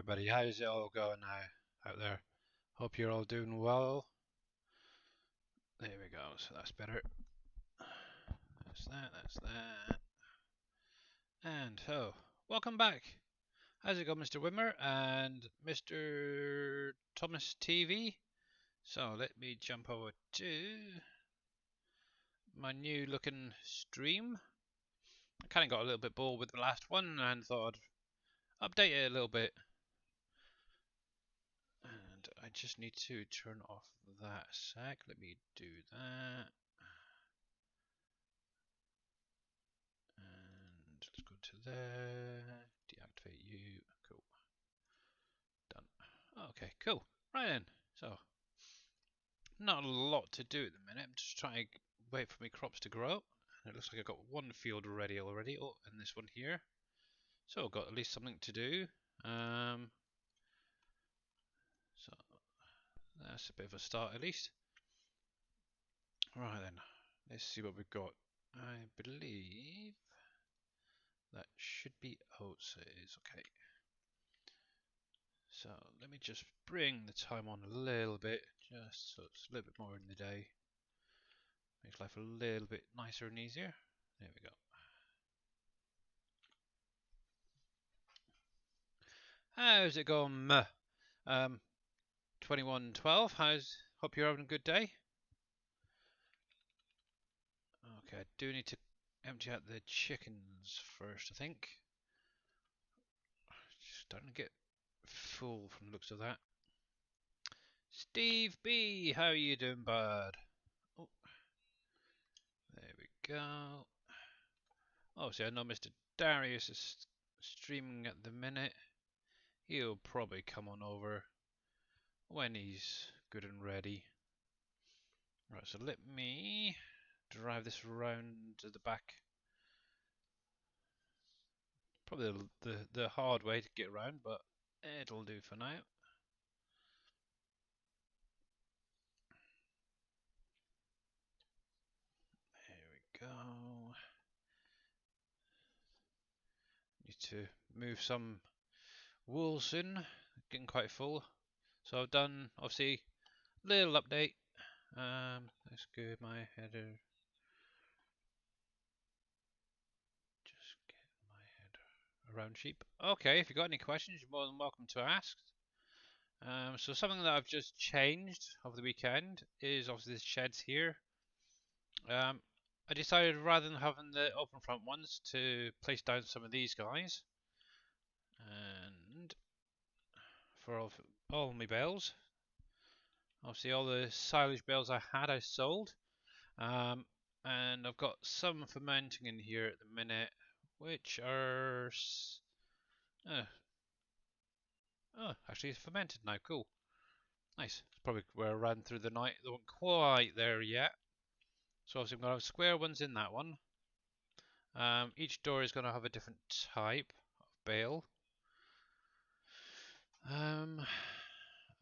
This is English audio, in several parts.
everybody, how's it all going now out there? Hope you're all doing well. There we go, so that's better. That's that. And so, welcome back. How's it going, Mr. Wimmer and Mr. Thomas TV? So let me jump over to my new looking stream. I kind of got a little bit bored with the last one and thought I'd update it a little bit. And I just need to turn off that sec. Let me do that. And let's go to there. Deactivate you. Cool. Done. Okay, cool. Right then. So, not a lot to do at the minute. I'm just trying to wait for my crops to grow. And it looks like I've got one field already. Oh, and this one here. So I've got at least something to do. So that's a bit of a start at least. Right then, let's see what we've got. I believe that should be oats. It is okay. So let me just bring the time on a little bit, just so it's a little bit more in the day. Makes life a little bit nicer and easier. There we go. How's it going? 2112. Hope you're having a good day. Okay, I do need to empty out the chickens first, I think. Starting to get full from the looks of that. Steve B, how are you doing, bud? Oh, there we go. Oh, see, I know Mr. Darius is streaming at the minute. He'll probably come on over when he's good and ready. Right, so let me drive this around to the back. Probably the hard way to get around, but it'll do for now. There we go. Need to move some wools in, getting quite full. So I've done, obviously, a little update. Let's go my header. Just get my header around sheep. Okay, if you've got any questions, you're more than welcome to ask. So something that I've just changed over the weekend is obviously the sheds here. I decided rather than having the open front ones to place down some of these guys. And for all my bales. Obviously all the silage bales I had I sold. And I've got some fermenting in here at the minute, which are actually it's fermented now. Cool, nice. It's probably where I ran through the night. They weren't quite there yet. So obviously I'm gonna have square ones in that one. Each door is gonna have a different type of bale.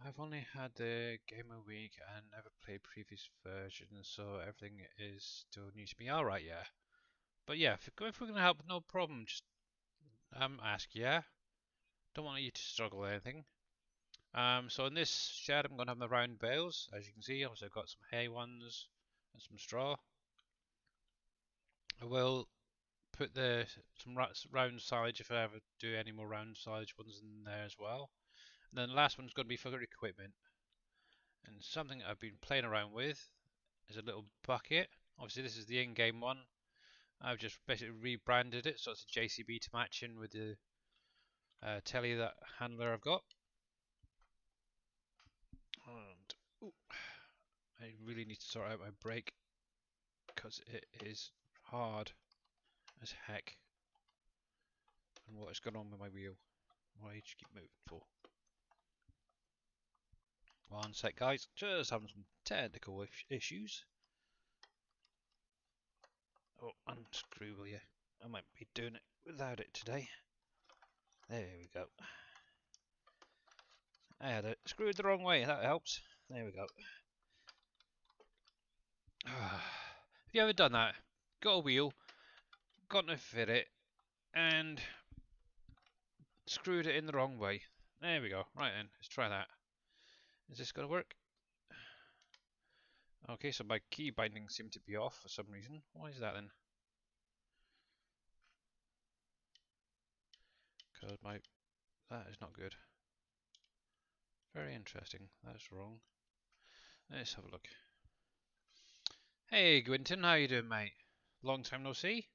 I've only had the game a week and never played previous versions, so everything is still new to me. Alright, yeah. But yeah, if we're gonna help, no problem. Just ask, yeah. Don't want you to struggle or anything. So in this shed, I'm gonna have my round bales. As you can see, obviously I've got some hay ones and some straw. I will put some round silage if I ever do any more round silage ones in there as well. And then the last one's going to be for equipment. And something I've been playing around with is a little bucket. Obviously this is the in-game one. I've just basically rebranded it so it's a JCB to match in with the telly that handler I've got. And ooh, I really need to sort out my brake because it is hard as heck. And what is going on with my wheel? Why do you keep moving for? One sec, guys. Just having some technical issues. Oh, unscrew, will you? I might be doing it without it today. There we go. I had it screwed the wrong way. That helps. There we go. Have you ever done that? Got a wheel, got to fit it, and screwed it in the wrong way. There we go. Right then, let's try that. Is this going to work? Okay, so my key bindings seem to be off for some reason. Why is that then? Because that is not good. Very interesting. That's wrong. Let's have a look. Hey, Gwynton, how you doing, mate? Long time no see.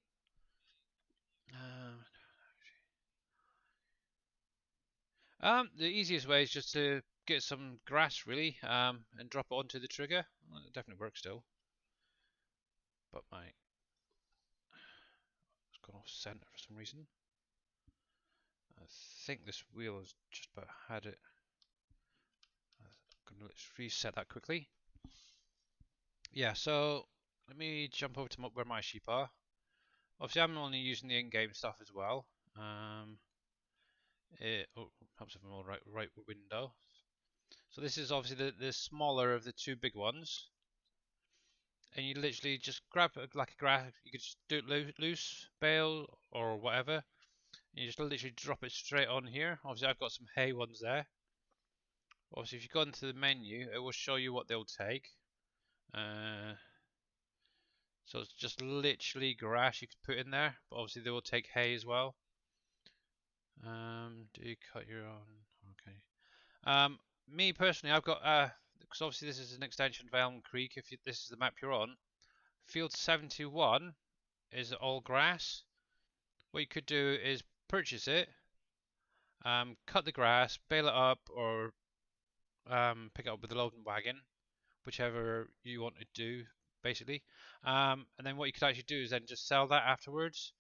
Um, the easiest way is just to get some grass, really, and drop it onto the trigger. Well, it definitely works still. But it's gone off center for some reason. I think this wheel has just about had it. I'm gonna let's reset that quickly. Yeah, so let me jump over to where my sheep are. Obviously, I'm only using the in-game stuff as well. It helps if I'm all right window. So this is obviously the smaller of the two big ones, and you literally just grab like a grass. You could just do it loose, bale or whatever. And you just literally drop it straight on here. Obviously, I've got some hay ones there. Obviously, if you go into the menu, it will show you what they'll take. Uh, so it's just literally grass you could put in there, but obviously they will take hay as well. Do you cut your own? Okay. Me personally, I've got because obviously this is an extension of Elm Creek. If this is the map you're on, Field 71 is all grass. What you could do is purchase it, cut the grass, bale it up, or pick it up with the loading wagon, whichever you want to do, basically. And then what you could actually do is then just sell that afterwards.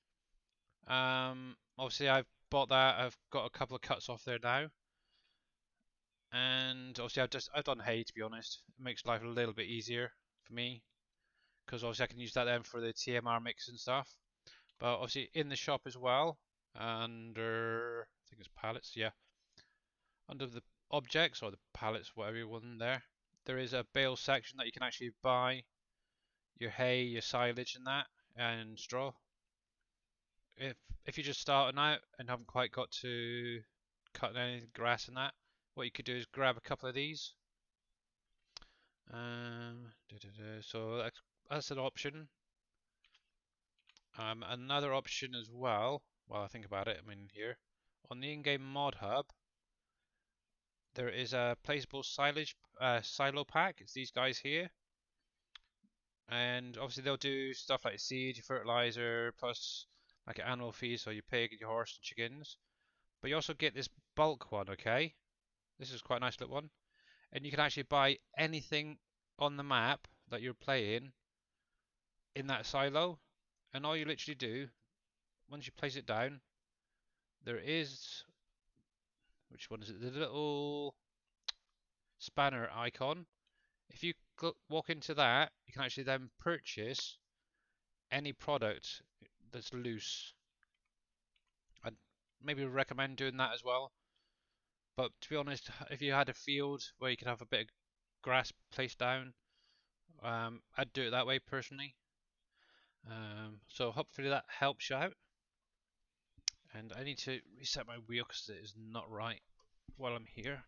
Obviously, I've bought that. I've got a couple of cuts off there now. And obviously I've done hay, to be honest. It makes life a little bit easier for me because obviously I can use that then for the TMR mix and stuff. But obviously in the shop as well, under I think it's pallets, yeah, under the objects or the pallets, whatever you want in there is a bale section that you can actually buy your hay, your silage, and that, and straw. If you're just starting out and haven't quite got to cutting any grass and that, what you could do is grab a couple of these. So that's an option. Another option as well, while I think about it, I mean here, on the in-game mod hub, there is a placeable silage silo pack. It's these guys here. And obviously they'll do stuff like seed, fertilizer, plus like an animal feed, so your pig, your horse and chickens. But you also get this bulk one, okay? This is quite a nice little one. And you can actually buy anything on the map that you're playing in that silo. And all you literally do, once you place it down, there is, which one is it? The little spanner icon. If you walk into that, you can actually then purchase any product that's loose. I'd maybe recommend doing that as well. But to be honest, if you had a field where you could have a bit of grass placed down, I'd do it that way personally. So hopefully that helps you out. And I need to reset my wheel because it is not right while I'm here.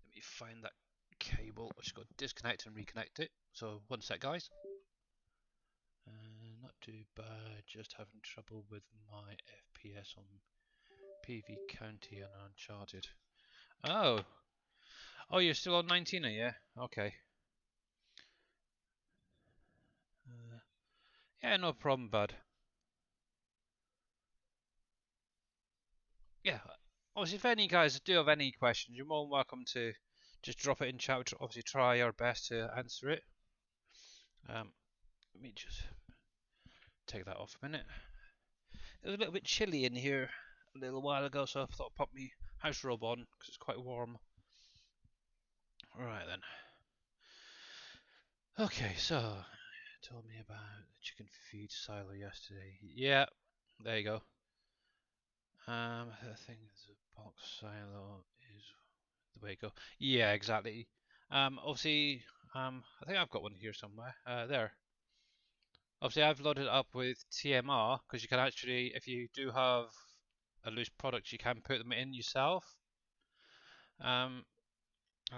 Let me find that cable. I just got to disconnect and reconnect it. So one sec, guys. Not too bad. Just having trouble with my FPS on PV County and Uncharted. Oh, you're still on 19, are you? Okay. Yeah, no problem, bud. Yeah. Obviously, if any guys do have any questions, you're more than welcome to just drop it in chat. Obviously, try our best to answer it. Let me just take that off a minute. It was a little bit chilly in here a little while ago, so I thought I'd pop my house robe on because it's quite warm. Right then. Okay, so told me about the chicken feed silo yesterday. Yeah, there you go. The thing is, the box silo is the way to go. Yeah, exactly. Obviously, I think I've got one here somewhere. There. Obviously, I've loaded it up with TMR because you can actually, if you do have loose product, you can put them in yourself. I'm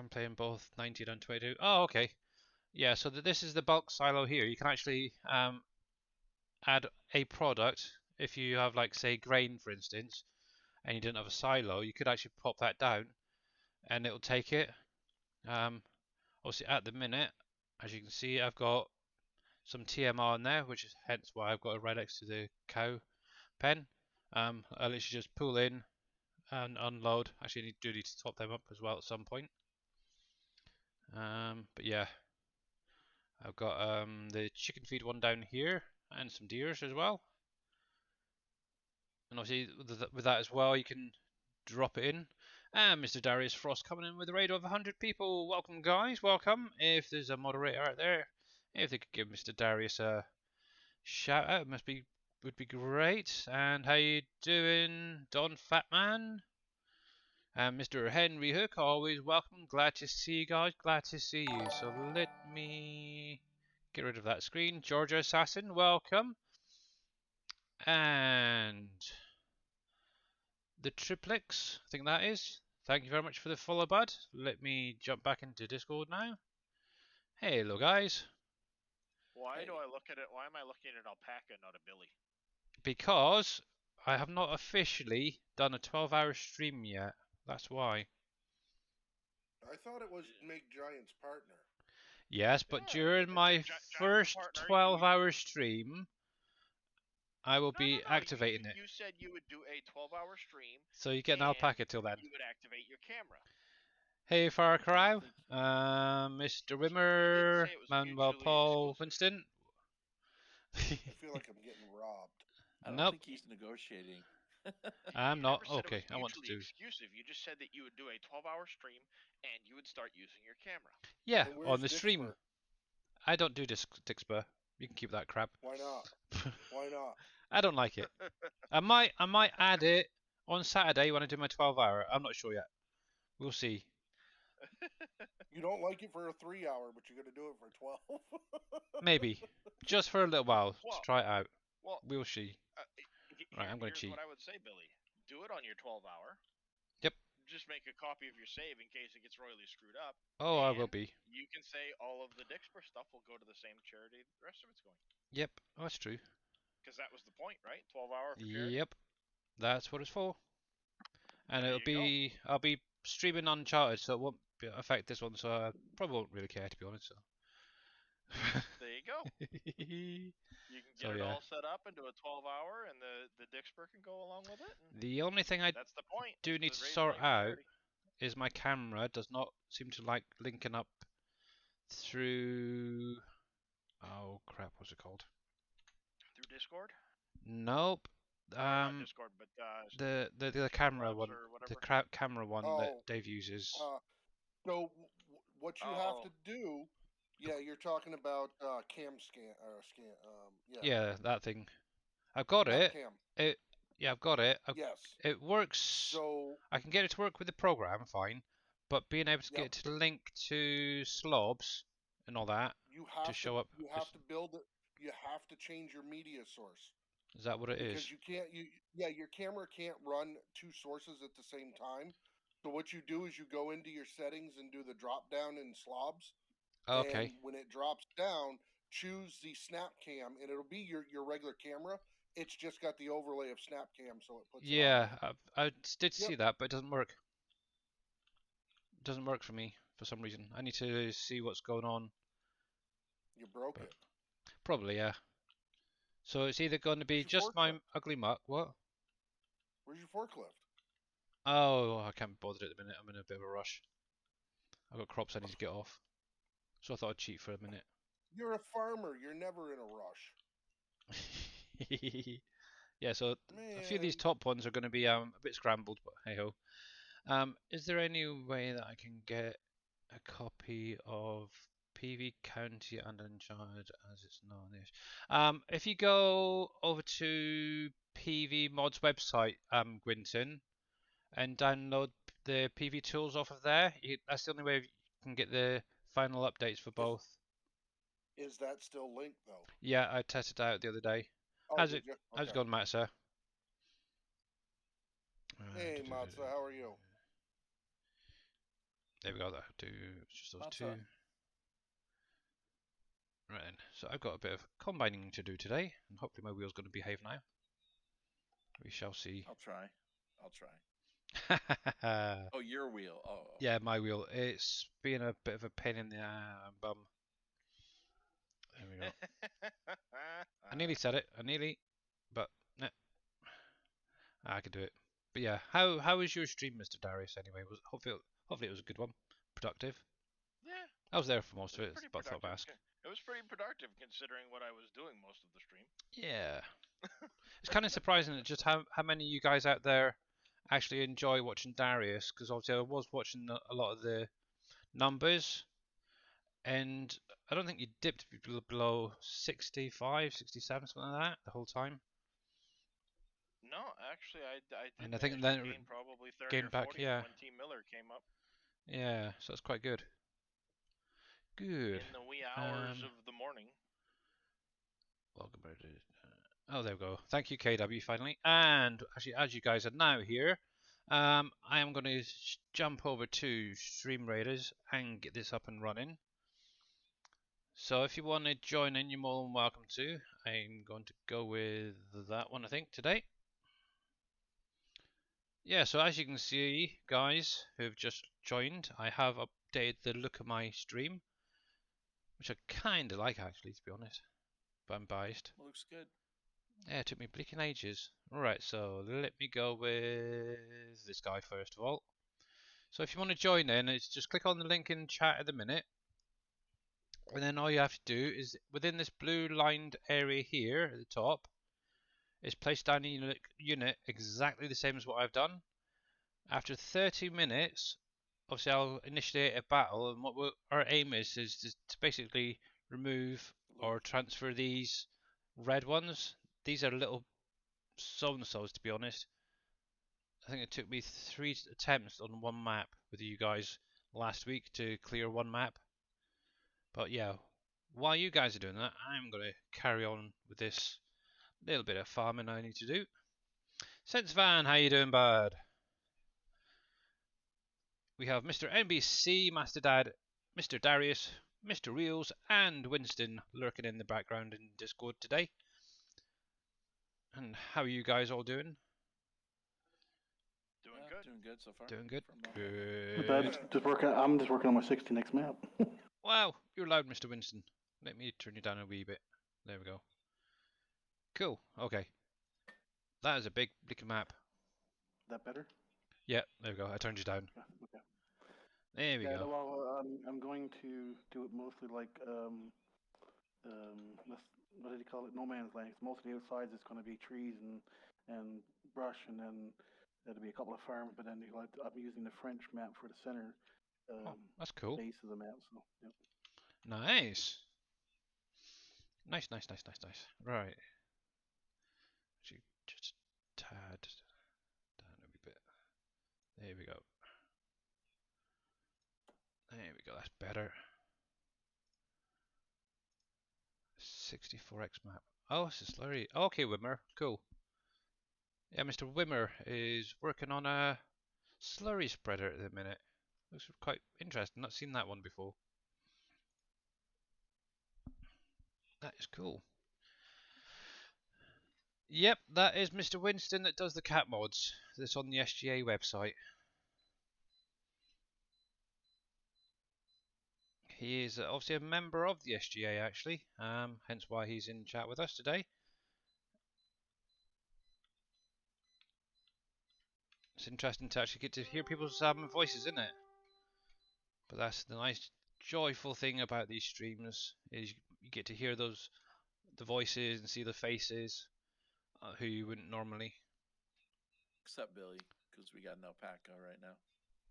playing both 19 and 22. Oh, okay. Yeah, so this is the bulk silo here. You can actually add a product. If you have, like, say, grain, for instance, and you didn't have a silo, you could actually pop that down and it'll take it. Obviously, at the minute, as you can see, I've got some TMR in there, which is hence why I've got it right next to the cow pen. I literally just pull in and unload. Actually, I do need to top them up as well at some point. But yeah, I've got the chicken feed one down here and some deers as well. And obviously with that as well, you can drop it in. And Mr. Darius Frost coming in with a raid of 100 people. Welcome, guys. Welcome. If there's a moderator out there, if they could give Mr. Darius a shout out, would be great. And how you doing, Don Fatman? And Mr. Henry Hook, always welcome. Glad to see you guys. Glad to see you. So let me get rid of that screen. Georgia Assassin, welcome. And the Triplix, I think that is. Thank you very much for the follow, bud. Let me jump back into Discord now. Hey, hello, guys. Why do I look at it? Why am I looking at alpaca, not a billy? Because I have not officially done a 12-hour stream yet. That's why. I thought it was Make Giant's partner. Yes, but during my first 12-hour stream, I will be activating it. You said you would do a 12-hour stream. So you get an alpaca till then. You would activate your camera. Hey, Far Cry, Mr. Rimmer, Manuel Paul, Winston. I feel like I'm getting robbed. I don't think he's negotiating. I'm not. Okay, I want to do. Exclusive. You just said that you would do a 12-hour stream and you would start using your camera. Yeah, on the stream. I don't do Dixper. You can keep that crap. Why not? Why not? I don't like it. I might add it on Saturday when I do my 12-hour. I'm not sure yet. We'll see. You don't like it for a 3-hour, but you're gonna do it for 12. Maybe, just for a little while to try it out. We'll see. Right, I'm gonna cheat. What I would say, Billy, do it on your 12-hour. Yep. Just make a copy of your save in case it gets royally screwed up. Oh, I will be. You can say all of the Dixper stuff will go to the same charity the rest of it's going. Yep, that's true. Because that was the point, right? 12-hour for charity? Yep, that's what it's for. And I'll be streaming Uncharted, so it won't affect this one. So I probably won't really care, to be honest. So. There you go. You can get it all set up into a 12-hour, and the Dixper can go along with it. The only thing I do need to sort out is my camera does not seem to like linking up through. Oh crap! What's it called? Through Discord? Nope. Not Discord, but the camera one, the camera one that Dave uses. So what you have to do? Yeah, you're talking about cam scan Yeah, that thing. I've got it. Yeah, I've got it. Yes. It works. So I can get it to work with the program, fine. But being able to get it to link to slobs and all that to show up. You have to build it. You have to change your media source. Is that what it is? Because you can't. Your camera can't run two sources at the same time. So what you do is you go into your settings and do the drop down in slobs. Okay. And when it drops down, choose the snap cam, and it'll be your regular camera. It's just got the overlay of snap cam, so it puts. Yeah, I did see that, but it doesn't work. It doesn't work for me for some reason. I need to see what's going on. You broke it. Probably, yeah. So it's either going to be just my ugly muck. What? Where's your forklift? Oh, I can't be bothered at the minute. I'm in a bit of a rush. I've got crops I need to get off. So I thought I'd cheat for a minute. You're a farmer. You're never in a rush. Yeah, so a few of these top ones are going to be a bit scrambled, but hey ho. Is there any way that I can get a copy of PV County and Uncharted as it's known? If you go over to PV Mod's website, Gwynton, and download the PV tools off of there, that's the only way you can get the final updates for both. Is that still linked though? Yeah, I tested it out the other day. How's it going, Matt, sir? Hey, Matza, how are you? There we go. That do just those two. Right then. So I've got a bit of combining to do today, and hopefully my wheel's going to behave now. We shall see. I'll try. Yeah, Oh, your wheel. Oh. my wheel. It's been a bit of a pain in the bum. There we go. I nearly said it. But nah, I could do it. But yeah, how was your stream, Mr. Darius? Anyway, hopefully it was a good one, productive. Yeah, I was there for most of it, pretty but I thought I'd ask. It was pretty productive considering what I was doing most of the stream. Yeah, it's kind of surprising that just how many of you guys out there actually enjoy watching Darius, because obviously I was watching a lot of the numbers, and I don't think you dipped below 65, 67, something like that the whole time. No, actually, I did And I think manage then to gain probably 30 gained or back, 40 yeah. when Team Miller came up. Yeah, so that's quite good. Good. In the wee hours of the morning. Welcome back to. Oh, there we go. Thank you, KW, finally. And actually, as you guys are now here, I am going to jump over to Stream Raiders and get this up and running. So if you want to join in, you're more than welcome to. I'm going to go with that one, I think, today. Yeah, so as you can see, guys who've just joined, I have updated the look of my stream, which I kind of like, actually, to be honest, but I'm biased. Looks good. Yeah, it took me bleaking ages. Alright, so let me go with this guy first of all. So if you want to join in, it's just click on the link in chat at the minute. And then all you have to do is, within this blue lined area here at the top, is place down a unit exactly the same as what I've done. After 30 minutes, obviously I'll initiate a battle, and what our aim is to basically remove or transfer these red ones. These are little so-and-sos, to be honest. I think it took me 3 attempts on one map with you guys last week to clear one map. But yeah, while you guys are doing that, I'm going to carry on with this little bit of farming I need to do. Sense Van, how you doing, bud? We have Mr. NBC, Master Dad, Mr. Darius, Mr. Reels, and Winston lurking in the background in Discord today. And how are you guys all doing? Doing good. Doing good so far. Doing good. I'm just working on my 60 next map. Wow, you're loud, Mr. Winston. Let me turn you down a wee bit. There we go. Cool. Okay. That is a big map. That better? Yeah, there we go. I turned you down. Okay. There we go. Well, I'm going to do it mostly like what did you call it? No man's land. Mostly outside it's going to be trees and brush, and then there'll be a couple of farms. But then I'll be using the French map for the center that's cool. base of the map. So yep. Nice. Nice. Right. Actually, just a tad down a wee bit. There we go. There we go. That's better. 64x map. Oh, it's a slurry. Okay, Wimmer. Cool. Yeah, Mr. Wimmer is working on a slurry spreader at the minute. Looks quite interesting. Not seen that one before. That is cool. Yep, that is Mr. Winston that does the cat mods. That's on the SGA website. He is obviously a member of the SGA, actually, hence why he's in chat with us today. It's interesting to actually get to hear people's voices, isn't it? But that's the nice, joyful thing about these streams, is you get to hear the voices and see the faces who you wouldn't normally. Except Billy, because we got an alpaca right now.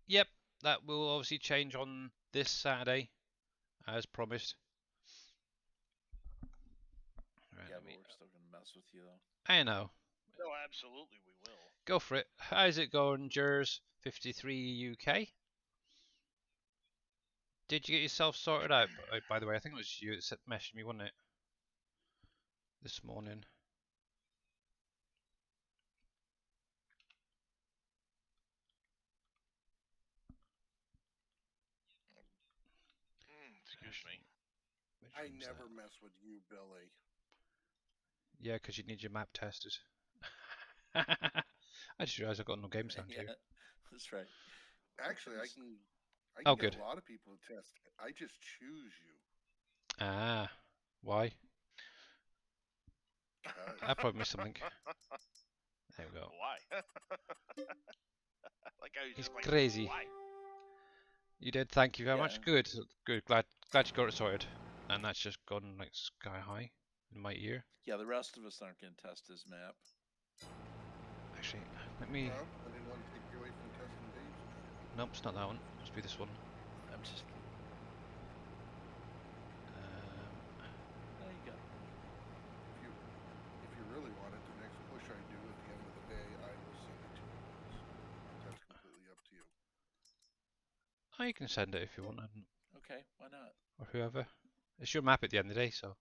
Yep, that will obviously change on this Saturday, as promised. Right, yeah, but we're still going to mess with you, though. I know. No, absolutely we will. Go for it. How's it going, Jers53 UK? Did you get yourself sorted out, by the way? I think it was you that messaged me, wasn't it? This morning. Excuse me. Which I one's never that? mess with you, Billy. Yeah, because you need your map tested. I just realised I've got no games down Yeah, here. that's right. Actually, I Just- can Oh, get good. a lot of people to test it. I just choose you. Ah, why? I probably missed something. There we go. Why? Like I was He's just like, crazy. why? You did. Thank you very much. Yeah. Good. Good. Glad you got it sorted. And that's just gone like sky high in my ear. Yeah, the rest of us aren't going to test his map. Actually, let me. Well, I didn't want to take you away from testing Dave's. Nope, it's not that one. Must be this one. I'm just. There you go. If you really want it, the next push I do at the end of the day, I will send it to you. That's completely up to you. Oh, you can send it if you want, Okay, why not? or whoever. It's your map at the end of the day, so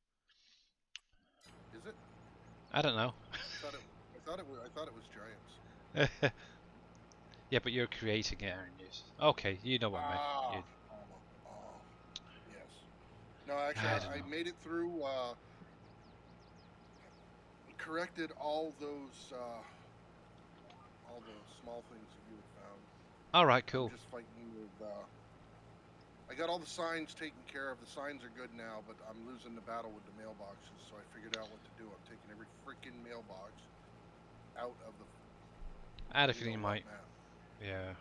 Is it? I don't know. I thought it was Giants. Yeah, but you're creating it, aren't you? Okay, you know what I meant. You... Yes. No, actually, I don't I know. made it through. Corrected all those small things that you had found. All right, cool. I'm just fighting with. I got all the signs taken care of. The signs are good now, but I'm losing the battle with the mailboxes. So I figured out what to do. I'm taking every freaking mailbox out of the. I had a feeling you might. Map. Yeah.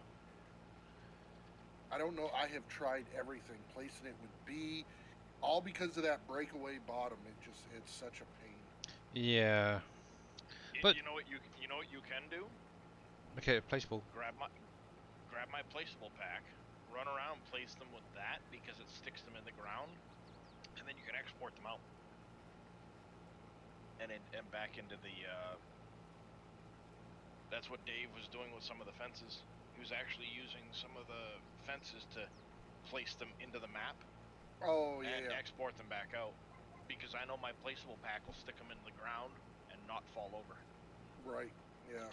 I don't know. I have tried everything. Placing it with B, all because of that breakaway bottom. It's such a pain. Yeah. But you know what you can do? Okay, placeable. Grab my placeable pack, run around, place them with that because it sticks them in the ground, and then you can export them out and back into the. That's what Dave was doing with some of the fences. He was actually using some of the fences to place them into the map. Oh and yeah. export them back out because I know my placeable pack will stick them into the ground and not fall over. Right. Yeah.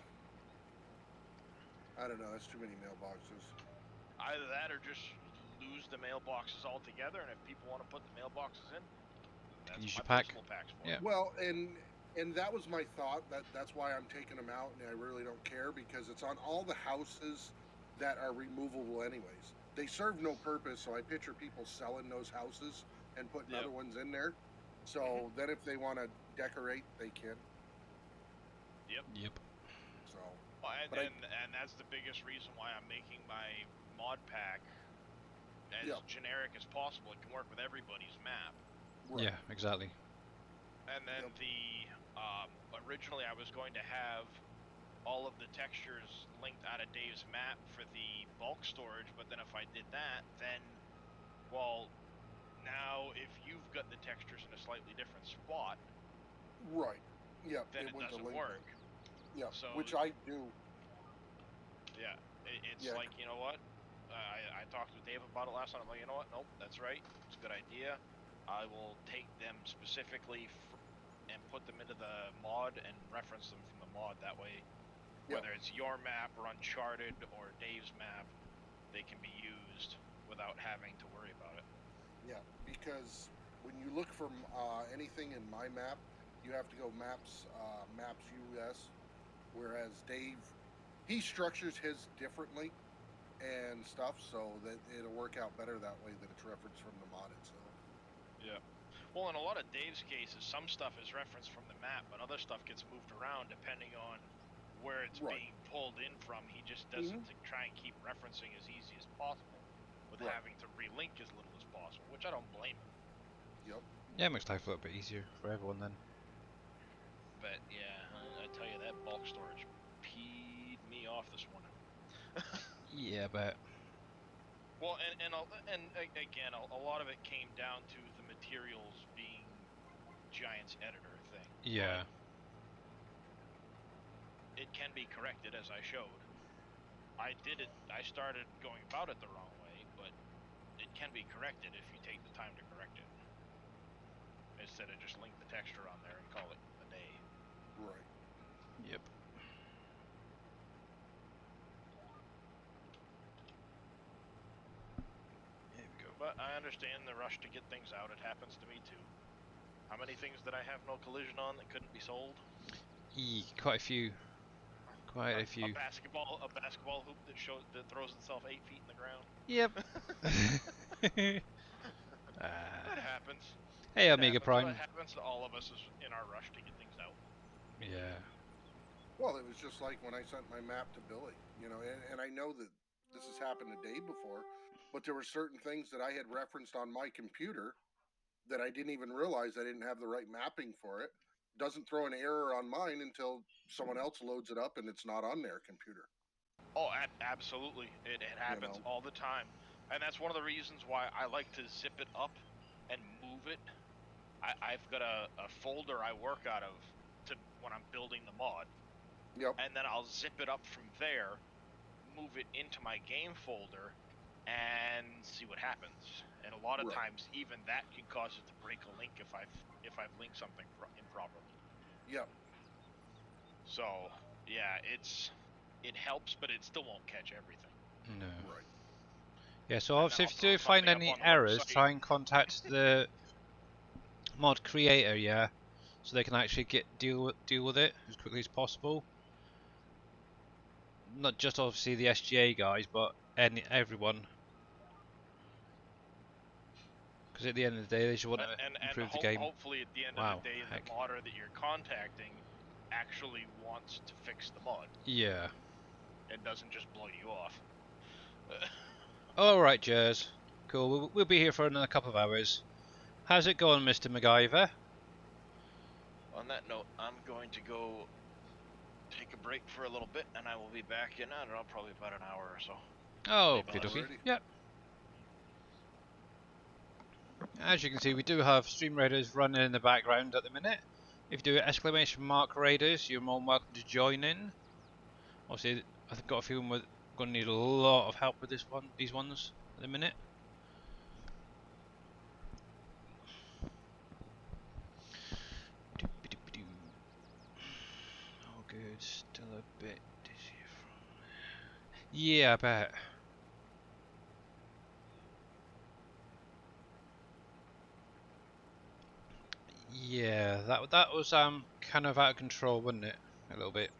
I don't know. That's too many mailboxes. Either that or just lose the mailboxes altogether, and if people want to put the mailboxes in, that's Use my your pack. placeable packs for. Yeah. Well, and that was my thought. That's why I'm taking them out, and I really don't care because it's on all the houses that are removable anyways. They serve no purpose, so I picture people selling those houses and putting other ones in there. So then if they want to decorate, they can. Yep. So. Well, and that's the biggest reason why I'm making my mod pack as generic as possible. It can work with everybody's map. Right. Yeah, exactly. And then originally I was going to have all of the textures linked out of Dave's map for the bulk storage, but then if I did that, then, well, now if you've got the textures in a slightly different spot, right, yeah, then it doesn't work. Yeah, so, which I do. Yeah, it's like, you know what? I talked with Dave about it last night. I'm like, you know what? Nope, that's right. It's a good idea. I will take them specifically and put them into the mod and reference them from the mod. That way, whether it's your map or Uncharted or Dave's map, they can be used without having to worry about it. Yeah, because when you look for anything in my map, you have to go maps US, whereas Dave, he structures his differently and stuff, so that it'll work out better that way that it's referenced from the mod itself. Yeah. Well, in a lot of Dave's cases, some stuff is referenced from the map, but other stuff gets moved around depending on where it's being pulled in from. He just does it to try and keep referencing as easy as possible with having to relink as little as possible, which I don't blame him. Yep. Yeah, it makes life a little bit easier for everyone then. But yeah, I tell you, that bulk storage peed me off this morning. Yeah, but. Well, and again, a lot of it came down to the materials being Giant's editor thing. Yeah. It can be corrected, as I showed. I started going about it the wrong way, but it can be corrected if you take the time to correct it. Instead of just link the texture on there and call it a day. Right. Yep. But I I understand the rush to get things out. It happens to me too. How many things did I have no collision on that couldn't be sold? Quite a few. Quite a few. A basketball hoop that throws itself 8 feet in the ground. Yep. It happens. Hey, It Omega happens. Prime. It happens to all of us in our rush to get things out. Yeah. Well, it was just like when I sent my map to Billy, you know, and I know that this has happened a day before, but there were certain things that I had referenced on my computer that I didn't even realize I didn't have the right mapping for it. Doesn't throw an error on mine until someone else loads it up and it's not on their computer. Oh, absolutely. It happens all the time. And that's one of the reasons why I like to zip it up and move it. I've got a folder I work out of when I'm building the mod. Yep. And then I'll zip it up from there, move it into my game folder, and see what happens. And a lot of times, even that can cause it to break a link if I've linked something improperly. Yep. So yeah, it helps, but it still won't catch everything. No. Right. Yeah, so And obviously then if I'll you do throw find something any up on the errors, website. try and contact the mod creator, yeah, so they can actually deal with it as quickly as possible. Not just obviously the SGA guys, but everyone. Because at the end of the day, they just want to improve the game. Hopefully at the end of the day, the modder that you're contacting actually wants to fix the mod. Yeah. It doesn't just blow you off. Alright, Jers. Cool, we'll be here for another couple of hours. How's it going, Mr. MacGyver? On that note, I'm going to go take a break for a little bit, and I will be back in, I don't know, probably about an hour or so. Oh, okie dokie. Yep. As you can see, we do have Stream Raiders running in the background at the minute. If you do !Raiders, you're more than welcome to join in. Obviously, I've got a feeling we're going to need a lot of help with these ones at the minute. Oh good, still a bit dizzy from... Yeah, I bet. Yeah, that was kind of out of control, wasn't it? A little bit.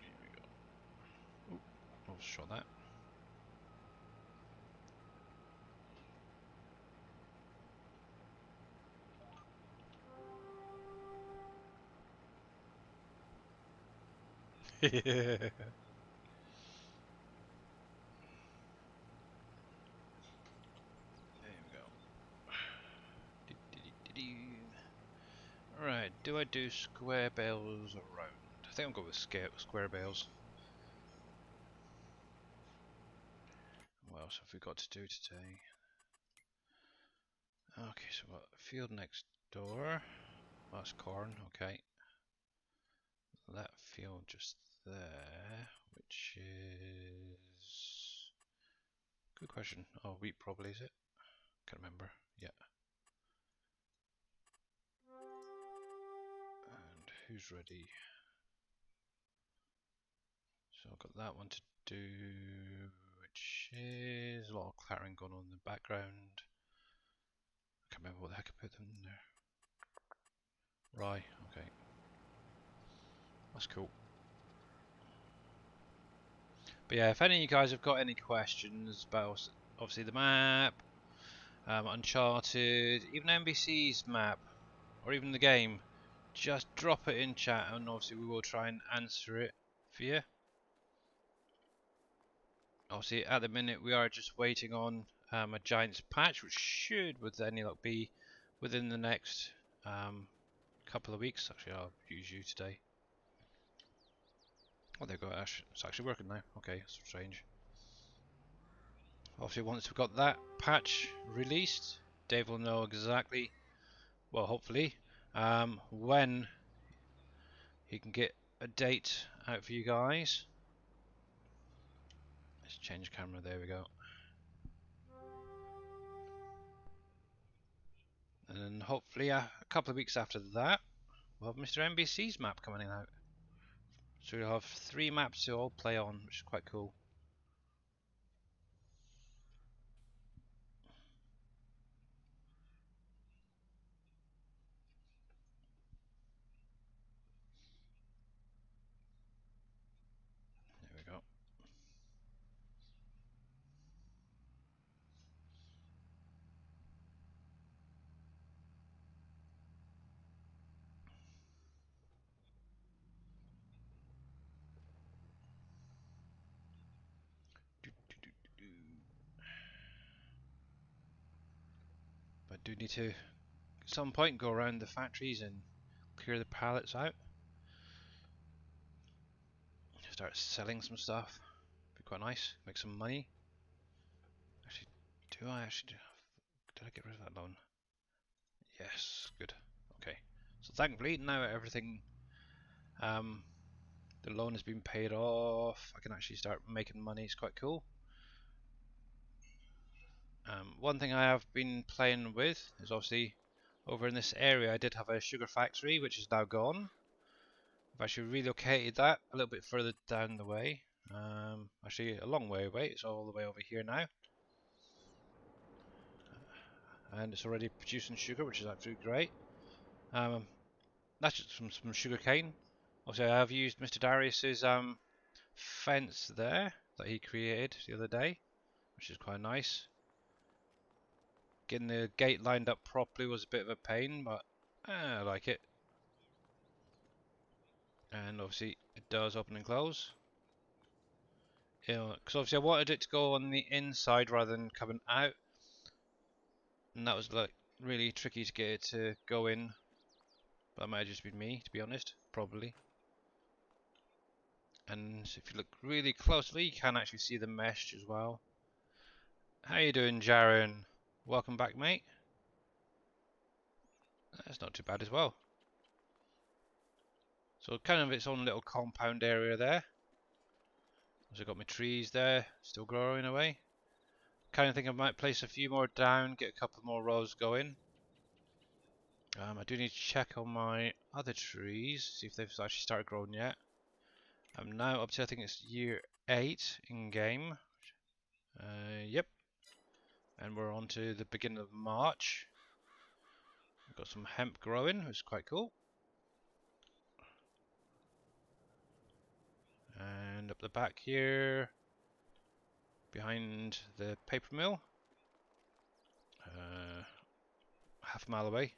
Here we go. Ooh, I'll shot that. There we go. Right, do I do square bales or round? I think I'll go with square bales. What else have we got to do today? Okay, so we've got field next door. That's corn, okay. That field just there, which is... Good question. Oh, wheat probably, is it? Can't remember. Yeah. And who's ready? So I've got that one to do, which is a lot of clattering going on in the background. I can't remember what the heck I put them in there. Right, okay. That's cool. But yeah, if any of you guys have got any questions about obviously the map, Uncharted, even NBC's map, or even the game, just drop it in chat and obviously we will try and answer it for you. Obviously at the minute we are just waiting on a Giants patch, which should with any luck be within the next couple of weeks. Actually I'll use you today. Oh, there you go, Ash. It's actually working now. Okay, that's strange. Obviously once we've got that patch released, Dave will know exactly, well hopefully, when he can get a date out for you guys. Let's change camera, there we go. hopefully a couple of weeks after that, we'll have Mr. NBC's map coming out. So we'll have 3 maps to all play on, which is quite cool. There we go. But I do need to, at some point, go around the factories and clear the pallets out. Start selling some stuff. Be quite nice. Make some money. Actually, do I actually? Did I get rid of that loan? Yes, good. Okay. So thankfully now everything, the loan has been paid off. I can actually start making money. It's quite cool. One thing I have been playing with is obviously over in this area I did have a sugar factory which is now gone. I've actually relocated that a little bit further down the way. Actually a long way away. It's all the way over here now. And it's already producing sugar, which is absolutely great. That's just from some sugar cane. Obviously I have used Mr. Darius's fence there that he created the other day, which is quite nice. Getting the gate lined up properly was a bit of a pain, but I like it. And obviously it does open and close. Because obviously I wanted it to go on the inside rather than coming out, and that was like really tricky to get it to go in. But that might have just been me, to be honest, probably. And if you look really closely, you can actually see the mesh as well. How you doing, Jaren? Welcome back, mate. That's not too bad as well. So kind of its own little compound area there. Also got my trees there, still growing away. Kind of think I might place a few more down, get a couple more rows going. I do need to check on my other trees, see if they've actually started growing yet. I'm now up to, I think it's year 8 in game. Yep. And we're on to the beginning of March. We've got some hemp growing, which is quite cool. And up the back here, behind the paper mill, half a mile away.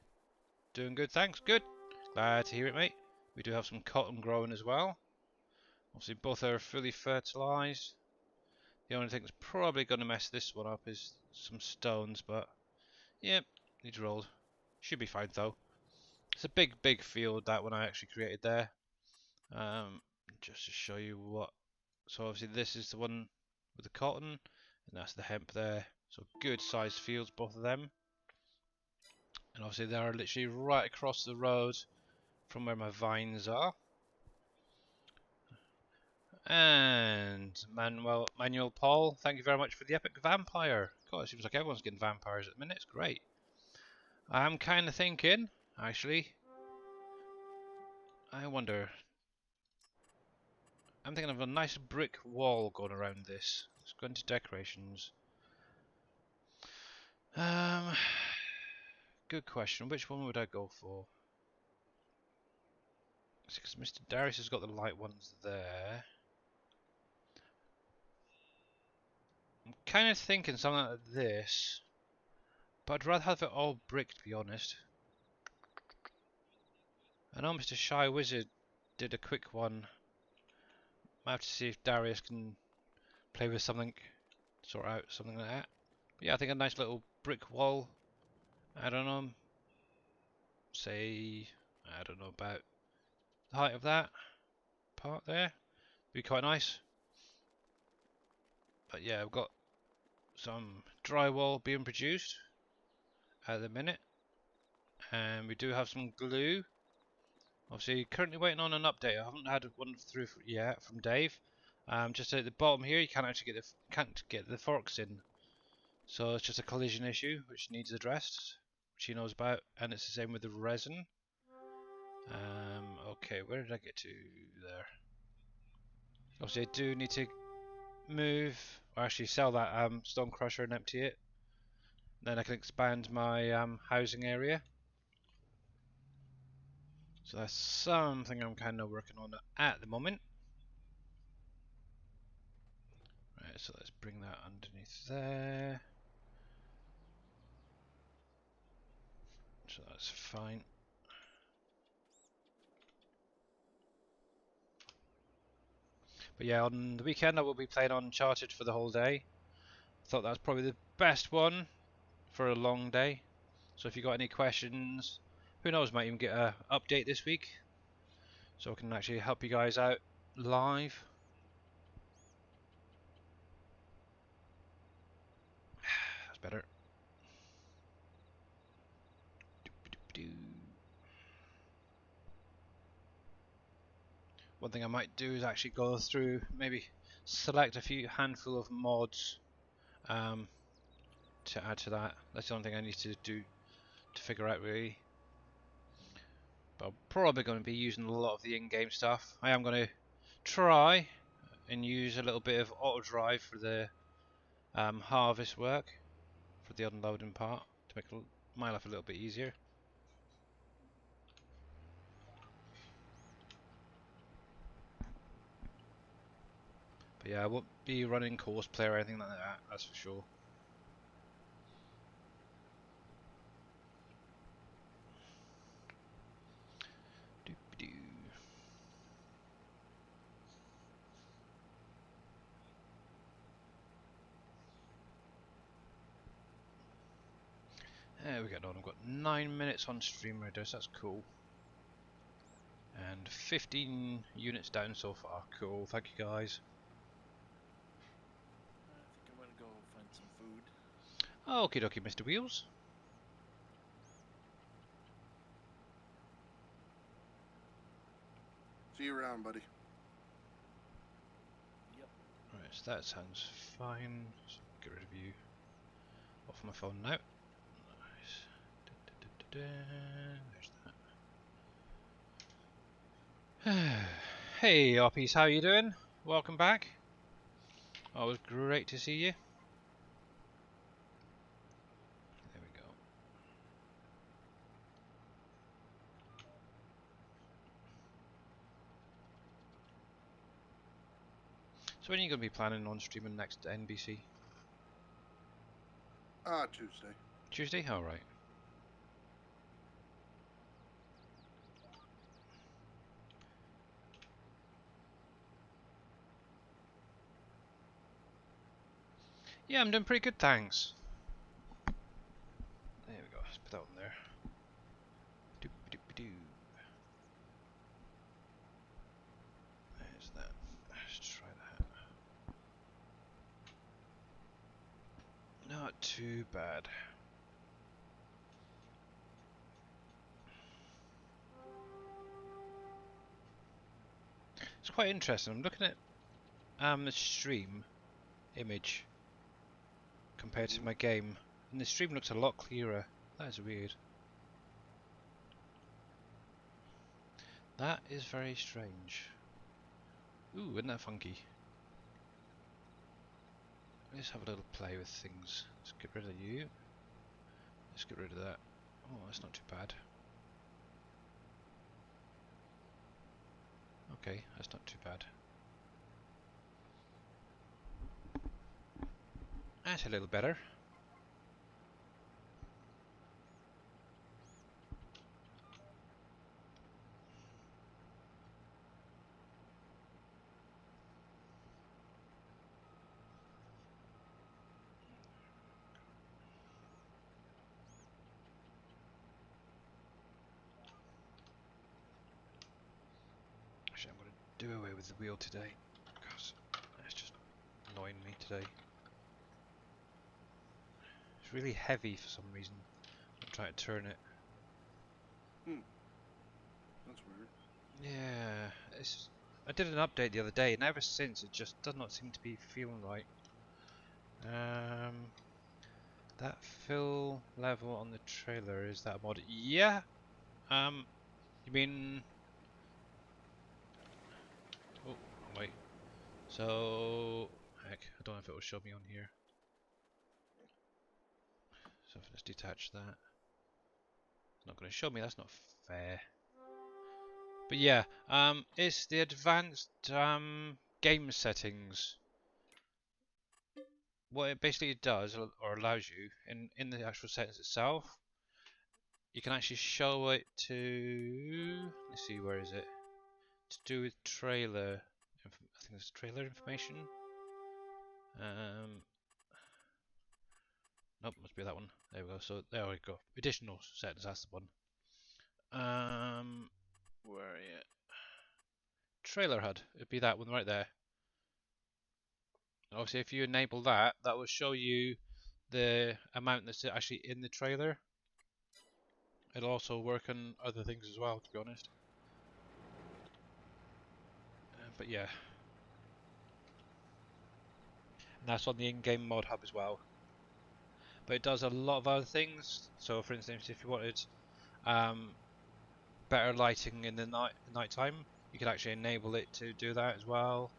Doing good, thanks, good. Glad to hear it, mate. We do have some cotton growing as well. Obviously both are fully fertilised. The only thing that's probably going to mess this one up is some stones, but yep, needs rolled. Should be fine though. It's a big field, that one I actually created there. Just to show you what. So obviously this is the one with the cotton, and that's the hemp there. So good sized fields, both of them. And obviously they are literally right across the road from where my vines are. And Manuel Paul, thank you very much for the epic vampire. God, it seems like everyone's getting vampires at the minute. It's great. I'm kind of thinking, actually, I wonder. I'm thinking of a nice brick wall going around this. Let's go into decorations. Good question. Which one would I go for? Because Mr. Darius has got the light ones there. I'm kind of thinking something like this, but I'd rather have it all brick, to be honest. I know Mr. Shy Wizard did a quick one. Might have to see if Darius can play with something, sort out something like that. But yeah, I think a nice little brick wall. I don't know, say, I don't know about the height of that part there. Be quite nice. But yeah, I've got some drywall being produced at the minute, and we do have some glue. Obviously, currently waiting on an update. I haven't had one through yet from Dave. Just at the bottom here, you can't actually get the forks in, so it's just a collision issue which needs addressed. which he knows about, and it's the same with the resin. Okay, where did I get to there? Obviously, I do need to move, or actually sell that stone crusher and empty it. Then I can expand my housing area. So that's something I'm kind of working on at the moment. Right, so let's bring that underneath there. So that's fine. But yeah, on the weekend I will be playing Uncharted for the whole day. I thought that's probably the best one for a long day. So if you got any questions, who knows, might even get an update this week. So I can actually help you guys out live. That's better. One thing I might do is actually go through, maybe select a few handful of mods to add to that. That's the only thing I need to do to figure out really. But I'm probably going to be using a lot of the in-game stuff. I am going to try and use a little bit of auto drive for the harvest work, for the unloading part, to make my life a little bit easier. But yeah, I won't be running cosplay or anything like that, that's for sure. There we get on. I've got 9 minutes on stream radar, so that's cool. And 15 units down so far. Cool, thank you guys. I think I'm gonna go find some food. Okie dokie, Mr. Wheels. See you around, buddy. Yep. Right, so that sounds fine. So get rid of you off my phone now. Nice. There's that. Hey, RPs, how you doing? Welcome back. Always great to see you. There we go. So when are you going to be planning on streaming next NBC? Tuesday. Tuesday? Alright. Yeah, I'm doing pretty good, thanks. There we go, let's put that on there. Doop-a-doop-a-doo. There's that. Let's try that. Not too bad. It's quite interesting. I'm looking at the stream image compared to my game, and the stream looks a lot clearer. That is weird. That is very strange. Ooh, isn't that funky? Let's have a little play with things. Let's get rid of you. Let's get rid of that. Oh, that's not too bad. Okay, that's not too bad. That's a little better. Actually, I'm going to do away with the wheel today, because it's just annoying me today. It's really heavy for some reason. I'm trying to turn it. That's weird. Yeah, I did an update the other day, and ever since it just does not seem to be feeling right. That fill level on the trailer, is that a mod? Yeah. You mean? Oh, wait. So, heck, I don't know if it will show me on here. So if I just detach that, it's not going to show me. That's not fair. But yeah, it's the advanced game settings. What it basically does or allows you in the actual settings itself, you can actually show it to. Let's see, where is it? To do with trailer. I think it's trailer information. Nope, must be that one. There we go. So there we go. Additional settings. That's the one. Where are you? Trailer HUD. It'd be that one right there. Obviously, if you enable that, that will show you the amount that's actually in the trailer. It'll also work on other things as well, to be honest. But yeah, and that's on the in-game mod hub as well. But it does a lot of other things. So, for instance, if you wanted better lighting in the night time, you could actually enable it to do that as well.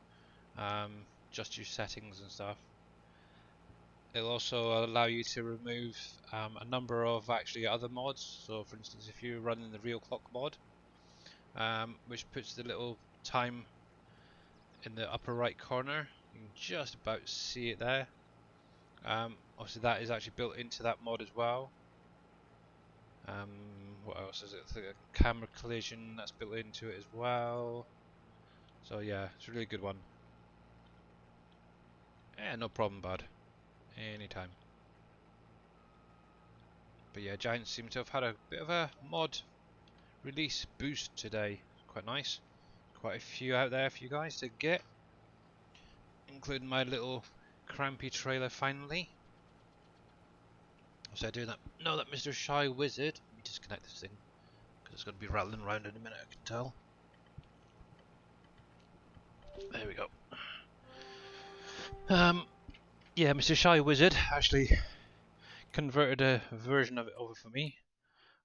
Just use settings and stuff. It'll also allow you to remove a number of actually other mods. So, for instance, if you're running the real clock mod, which puts the little time in the upper right corner, you can just about see it there. Obviously, that is actually built into that mod as well. What else is it? I think a camera collision, that's built into it as well. So yeah, it's a really good one. Yeah, no problem, bud. Anytime. But yeah, Giants seem to have had a bit of a mod release boost today. Quite nice. Quite a few out there for you guys to get, including my little crampy trailer finally. So I do that. Know that Mr. Shy Wizard. Let me disconnect this thing because it's going to be rattling around in a minute. I can tell. There we go. Yeah, Mr. Shy Wizard actually converted a version of it over for me,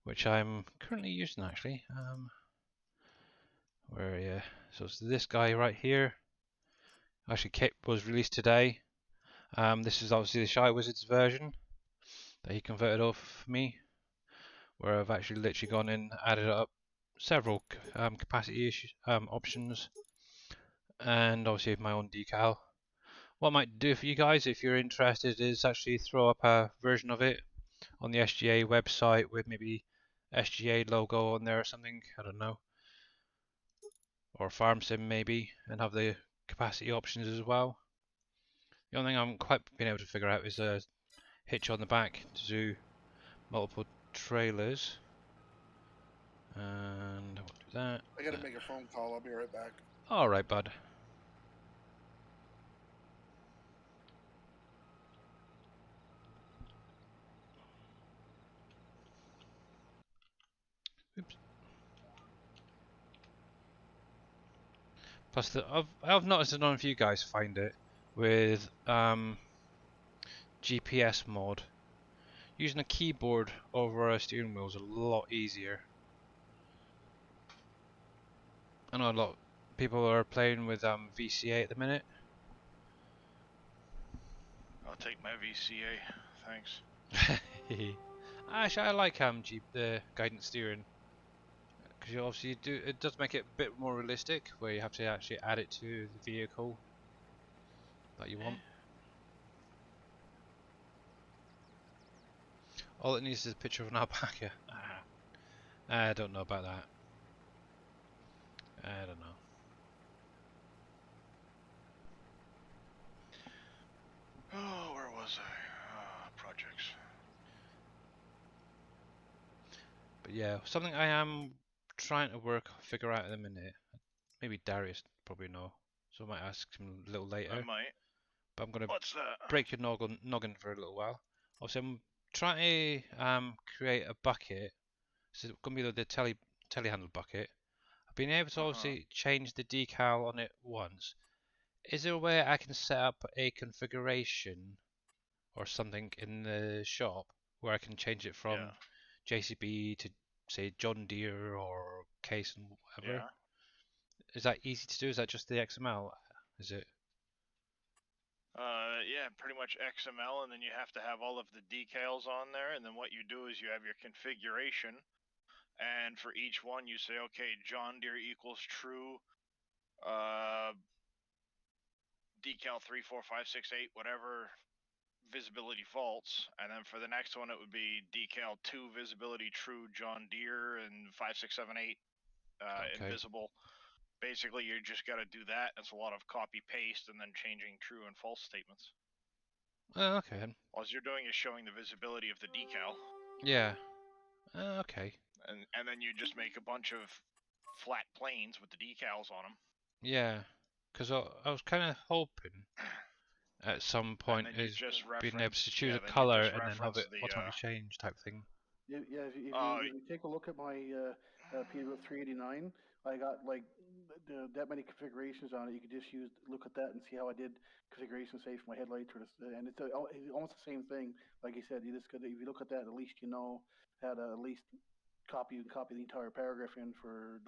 which I'm currently using actually. So it's this guy right here. Actually, was released today. This is obviously the Shy Wizard's version that he converted over for me, where I've actually literally gone in, added up several capacity options, and obviously my own decal. What I might do for you guys, if you're interested, is actually throw up a version of it on the SGA website with maybe SGA logo on there or something, I don't know, or farm sim maybe, and have the capacity options as well. The only thing I haven't quite been able to figure out is a hitch on the back to do multiple trailers. And I won't do that. I gotta make a phone call. I'll be right back. Alright, bud. Oops. Plus, I've noticed, I don't know if you guys find it, with GPS mod, using a keyboard over a steering wheel is a lot easier. I know a lot of people are playing with VCA at the minute. I'll take my VCA, thanks. Actually, I like the guidance steering, because you obviously it does make it a bit more realistic, where you have to actually add it to the vehicle that you want. All it needs is a picture of an alpaca. I don't know about that. I don't know. Oh, where was I? Projects. But yeah, something I am trying to figure out in a minute. Maybe Darius probably know, so I might ask him a little later. I might. But I'm gonna What's that? break your noggin for a little while. Also, I'm trying to create a bucket. So it's gonna be the telehandle bucket. I've been able to obviously change the decal on it once. Is there a way I can set up a configuration or something in the shop where I can change it from Yeah. JCB to say John Deere or case and whatever. Yeah. Is that easy to do? Is that just the XML? Is it? Yeah, pretty much XML, and then you have to have all of the decals on there, and then what you do is you have your configuration, and for each one you say, okay, John Deere equals true, decal 3, 4, 5, 6, 8, whatever visibility false, and then for the next one it would be decal 2 visibility true John Deere and 5, 6, 7, 8 Okay. invisible. Basically, you just got to do that. It's a lot of copy paste and then changing true and false statements. Oh, okay then. All you're doing is showing the visibility of the decal, Yeah. Okay. and then you just make a bunch of flat planes with the decals on them. Yeah. Because I was kind of hoping at some And point then you is just being able reference, to choose a then you color just and then have reference it the. automatically change type thing. Yeah, if you take a look at my PW 389, I got like that many configurations on it. You could just look at that and see how I did configuration, say, for my headlights, and it's almost the same thing. Like you said, you just got, if you look at that, at least you know how to at least copy the entire paragraph in for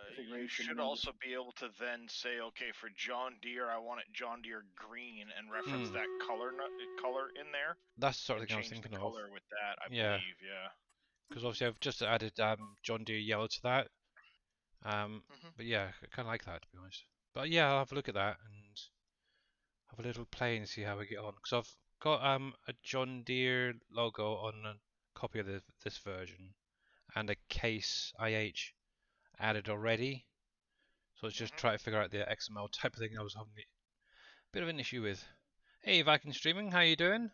configuration. You should also be able to then say, okay, for John Deere, I want it John Deere green, and reference that color in there. That's the sort of and thing I was change the thinking of. color with that, I Yeah. believe. Yeah. Because obviously I've just added John Deere yellow to that. But yeah, I kind of like that, to be honest. But yeah, I'll have a look at that and have a little play and see how we get on. Because I've got a John Deere logo on a copy of this version and a case IH added already. So it's just trying to figure out the XML type of thing I was having a bit of an issue with. Hey, Viking Streaming, how you doing?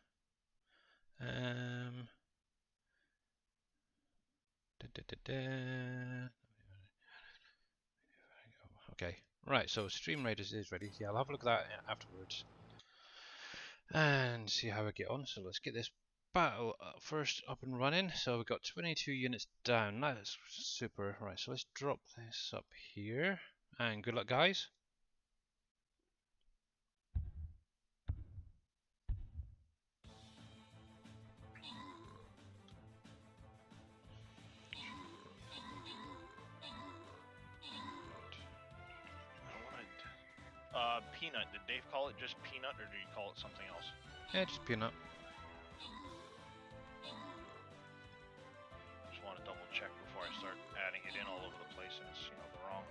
Okay, right, so Stream Raiders is ready. Yeah, I'll have a look at that afterwards and see how we get on. So let's get this battle first up and running. So we've got 22 units down. That's super. Right, so let's drop this up here. And good luck, guys. Peanut. Did Dave call it just peanut, or did he call it something else? Yeah, just peanut. Just want to double check before I start adding it in all over the place, and it's the wrong.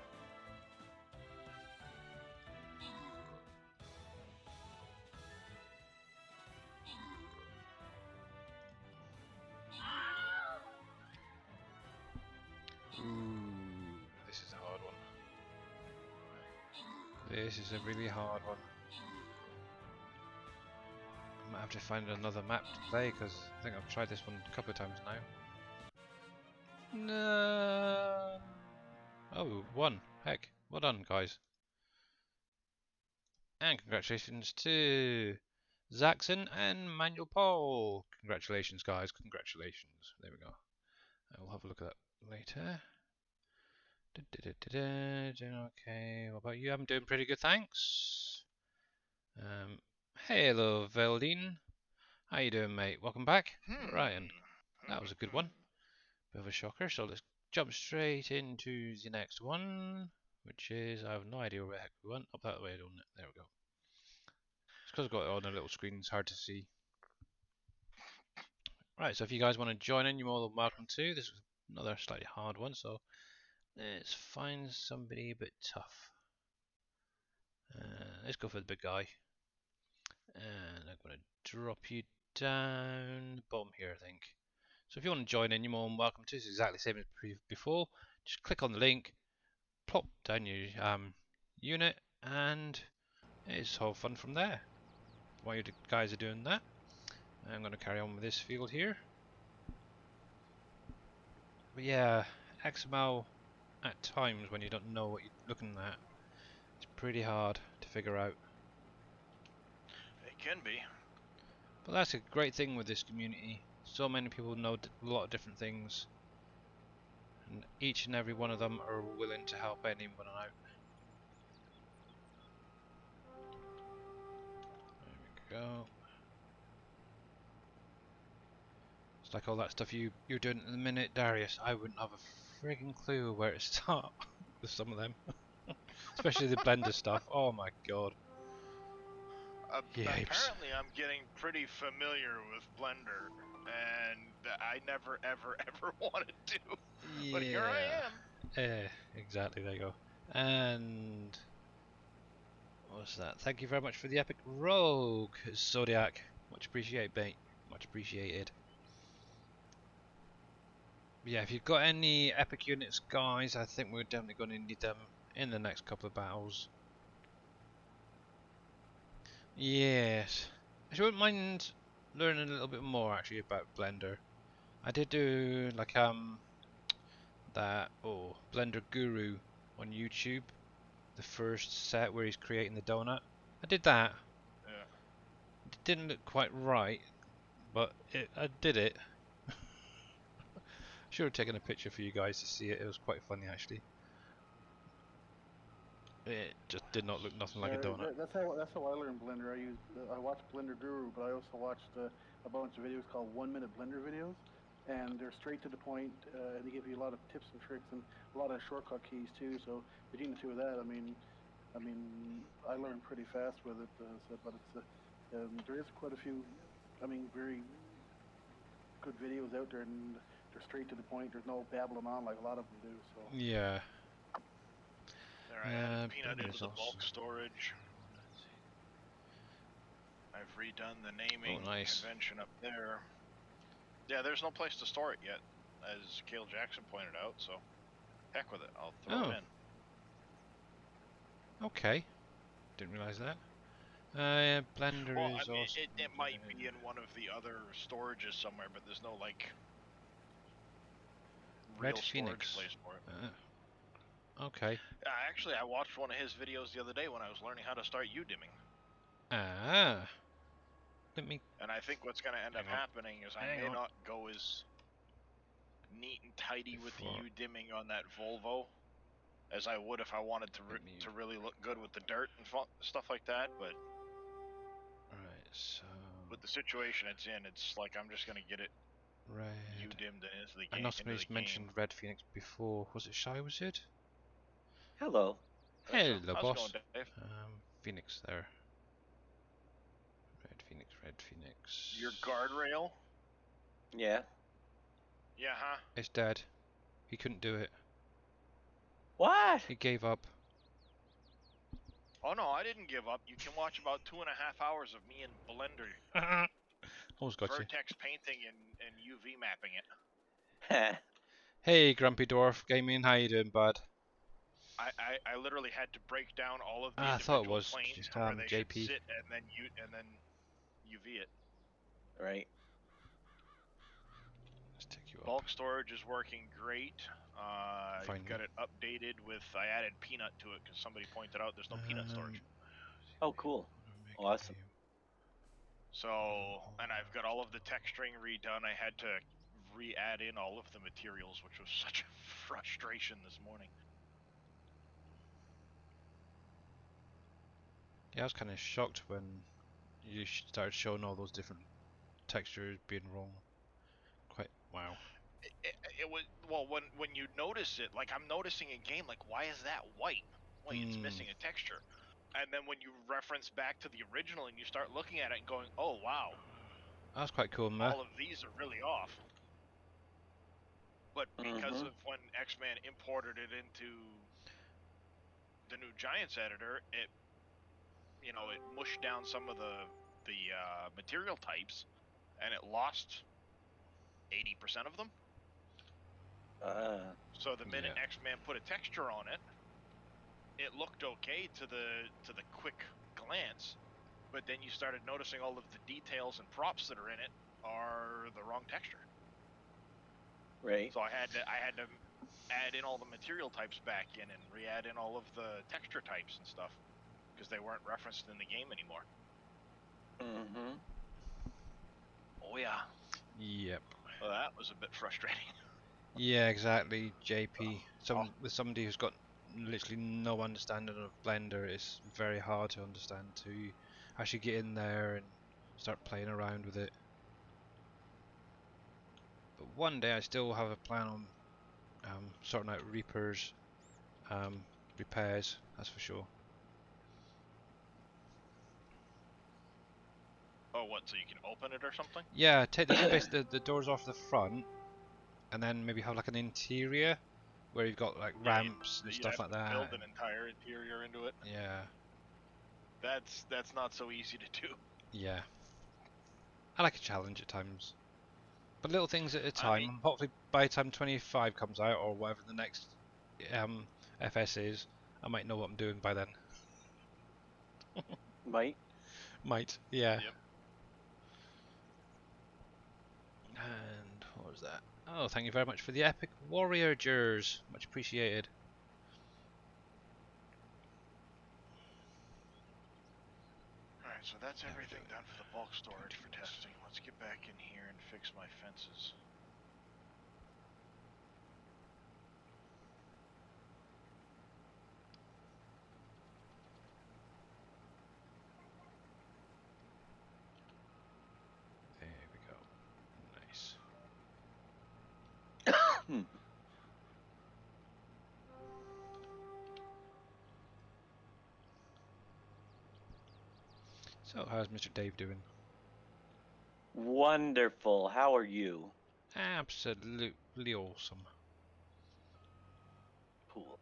Ooh, this is a hard one. This is a really hard one. I might have to find another map to play because I think I've tried this one a couple of times now. No. Oh, one. Heck. Well done, guys. And congratulations to Zaxxon and Manuel Paul. Congratulations, guys. Congratulations. There we go. I will have a look at that later. Okay, what about you? I'm doing pretty good, thanks. Hello, Veldine. How you doing, mate? Welcome back. Ryan. That was a good one. Bit of a shocker, so let's jump straight into the next one, which is, I have no idea where the heck we went. Up that way, don't it? There we go. It's because I've got it on a little screen, it's hard to see. Right, so if you guys want to join in, you're more than welcome to. This is another slightly hard one, so let's find somebody a bit tough. Let's go for the big guy. And I'm going to drop you down the bottom here, I think. So if you want to join in, you're more than welcome to. It's exactly the same as before. Just click on the link, plop down your unit, and it's all fun from there. While you guys are doing that, I'm going to carry on with this field here. But yeah, XML at times when you don't know what you're looking at, it's pretty hard to figure out. It can be. But that's a great thing with this community. So many people know a lot of different things, and each and every one of them are willing to help anyone out. There we go. like all that stuff you're doing at the minute, Darius, I wouldn't have a frigging clue where to start with some of them, especially the Blender stuff. Oh my god. Yipes. Apparently, I'm getting pretty familiar with Blender, and I never, ever, ever wanted to. But here I am. Exactly. There you go. And what was that? Thank you very much for the epic rogue, Zodiac. Much appreciated, mate. Much appreciated. Yeah, if you've got any epic units, guys, I think we're definitely going to need them in the next couple of battles. Yes. I wouldn't mind learning a little bit more actually about Blender. I did do like that Blender Guru on YouTube, the first set where he's creating the donut. I did that. Yeah. It didn't look quite right, but I did it. Should have taken a picture for you guys to see it. It was quite funny actually. It just did not look nothing like a donut. That's how I learned Blender. I watched Blender Guru, but I also watched a bunch of videos called 1-minute Blender videos, and they're straight to the point, and they give you a lot of tips and tricks and a lot of shortcut keys too. So between the two of that, I mean, I learned pretty fast with it. But it's there is quite a few, very good videos out there, and they're straight to the point. There's no babbling on like a lot of them do. So Yeah. There I added Peanut Blender into is the awesome. bulk storage. I've redone the naming convention up there. Yeah, there's no place to store it yet, as Cale Jackson pointed out, so heck with it. I'll throw it in. Okay. Didn't realise that. Blender Well, is I mean, awesome. it might be in one of the other storages somewhere, but there's no, like, real storage place for it. Okay. Actually, I watched one of his videos the other day when I was learning how to start U-dimming. Let me... And I think what's going to end up happening is I may not go as neat and tidy with the U-dimming on that Volvo as I would if I wanted to really look good with the dirt and stuff like that, but... Right, so... With the situation it's in, it's like I'm just going to get it red. U-dimmed into the game. I know somebody's mentioned Red Phoenix before. Was it Shy, was it? Hello. Hello, How's boss. it going, Dave? Phoenix there. Red Phoenix. Your guardrail? Yeah. Yeah, huh? It's dead. He couldn't do it. What? He gave up. Oh no, I didn't give up. You can watch about 2.5 hours of me in Blender. Almost got Vertex painting and UV mapping it. Heh. Hey, Grumpy Dwarf Gaming, how you doing, bud? I literally had to break down all of the I thought it individual was planes to where they should JP. sit and then UV it. Right. Let's take you up. Bulk storage is working great. I've got it updated with, I added Peanut to it because somebody pointed out there's no Peanut storage. Oh, cool. Awesome. So, and I've got all of the texturing redone. I had to re-add in all of the materials, which was such a frustration this morning. Yeah, I was kind of shocked when you started showing all those different textures being wrong. Quite wow. It was, well, when you notice it, like I'm noticing in game, like why is that white? Wait, it's missing a texture. And then when you reference back to the original and you start looking at it and going, oh wow, that's quite cool, man. all of these are really off. But because of when X-Man imported it into the new Giants editor, it mushed down some of the material types, and it lost 80% of them. So the minute X-Man put a texture on it, it looked okay to the quick glance, but then you started noticing all of the details and props that are in it are the wrong texture. Right. So I had to add in all the material types back in and re-add in all of the texture types and stuff because they weren't referenced in the game anymore. Oh yeah. Yep. Well, that was a bit frustrating. Yeah, exactly, JP. With somebody who's got literally no understanding of Blender, it's very hard to understand to actually get in there and start playing around with it. one day I still have a plan on sorting out Reapers, repairs. That's for sure. Oh, what? So you can open it or something? Yeah, take the doors off the front, and then maybe have like an interior where you've got like ramps and you'd stuff have like to that. build an entire interior into it. Yeah, That's not so easy to do. yeah. I like a challenge at times, but little things at a I time. mean- Hopefully, by the time 25 comes out or whatever the next FS is, I might know what I'm doing by then. Might. Might, yeah. Yep. And what was that? Oh, thank you very much for the epic warrior jers. Much appreciated. Alright, so that's There we everything go. done for the bulk storage for testing. Let's get back in here and fix my fences. There we go. Nice. So, how's Mr. Dave doing? Wonderful. How are you? Absolutely awesome. Cool.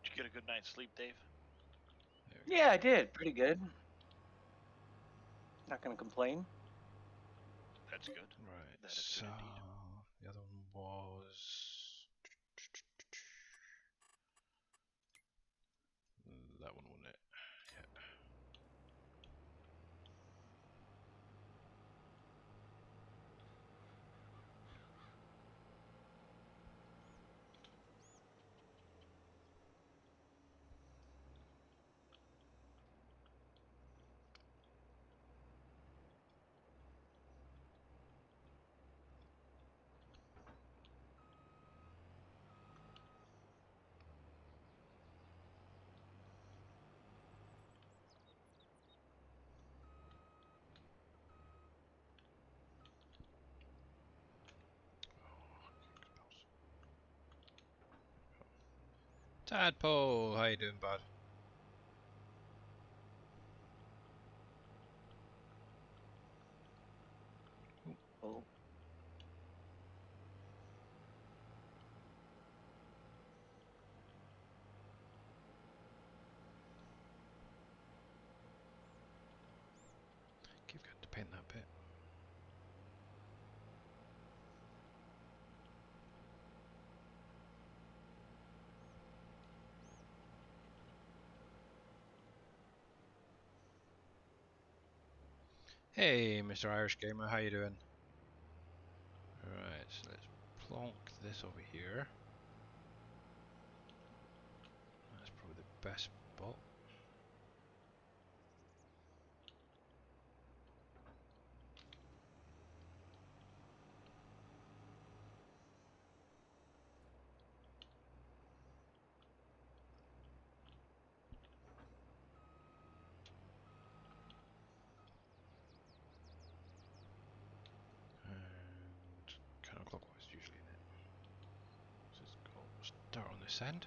Did you get a good night's sleep, Dave? There we go. Yeah, I did. Pretty good. Not gonna complain. That's good. Right, That is so good indeed. the other one was that one, wasn't it? Yeah. Tadpole, how you doing, bud? Oh. Keep going to paint that bit. Hey, Mr. Irish Gamer, how you doing? Alright, so let's plonk this over here. That's probably the best spot. And counterclockwise usually, isn't it? So let's go start on this end.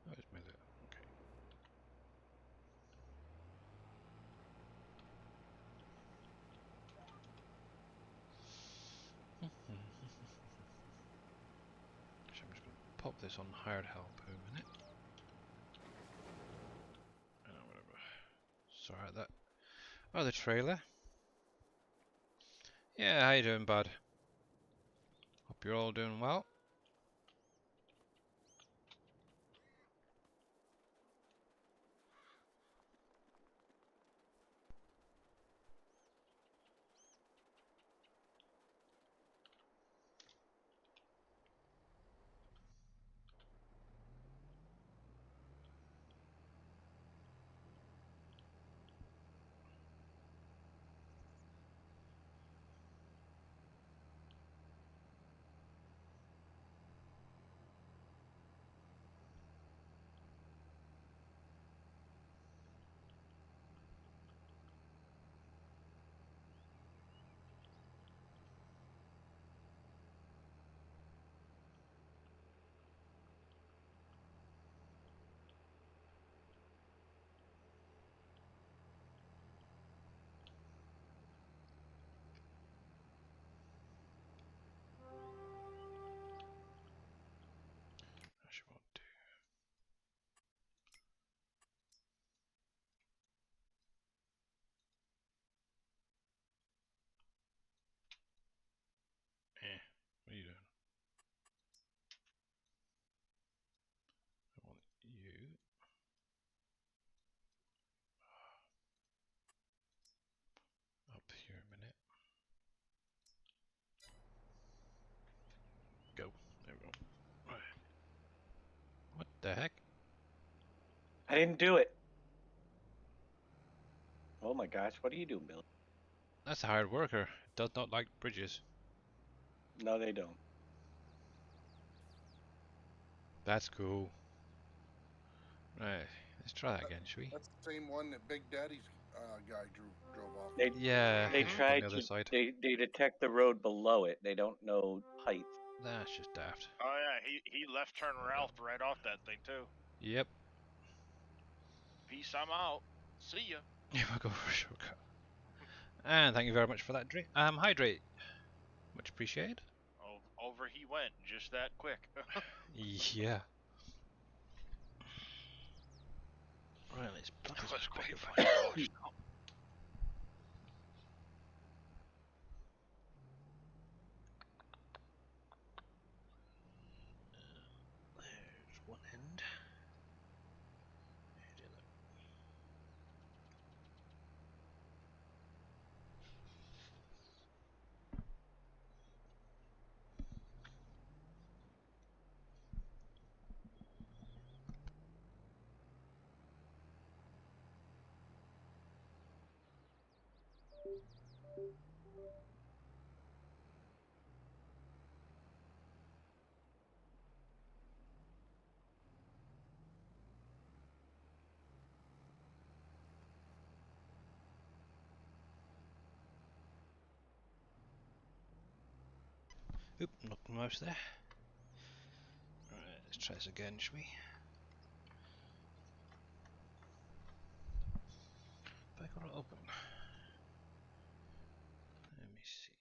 Oh, it's made it. Okay. So I'm just going to pop this on hired help in a minute. Whatever. Sorry about that. Oh, the trailer. Yeah, how you doing, bud? Hope you're all doing well. didn't do it. Oh my gosh, what are you doing, Billy? That's a hard worker. Does not like bridges. No, they don't. That's cool. Right, let's try that again, shall we? That's the same one that Big Daddy's guy drove off. They Yeah, they it's up on tried the other to side. they detect the road below it. They don't know height. That's just daft. Oh yeah, he left turn Ralph right off that thing too. Yep. Peace, I'm out. See ya. Yeah, we'll go for a shortcut. And thank you very much for that, hydrate. Much appreciated. Over he went, just that quick. Yeah. Right, let's plug That this was back quite in. funny to watch. There's one end. There's the other. Oop, knocked the mouse there. Right, let's try this again, shall we? Have I got it open? Let me see.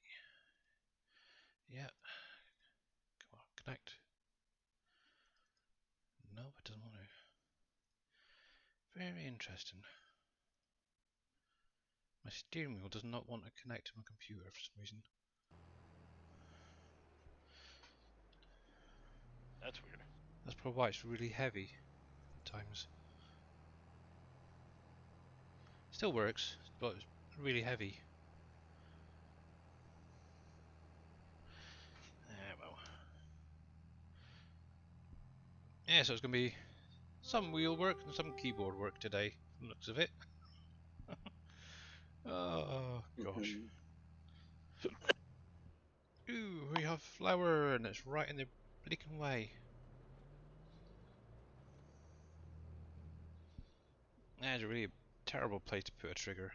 Yeah. Come on, connect. No, it doesn't want to. Very interesting. My steering wheel does not want to connect to my computer for some reason. That's weird. That's probably why it's really heavy at times. Still works, but it's really heavy. Well. Yeah, so it's going to be some wheel work and some keyboard work today, from the looks of it. Oh, gosh. Ooh, we have flour and it's right in the blinking way. That's a really terrible place to put a trigger.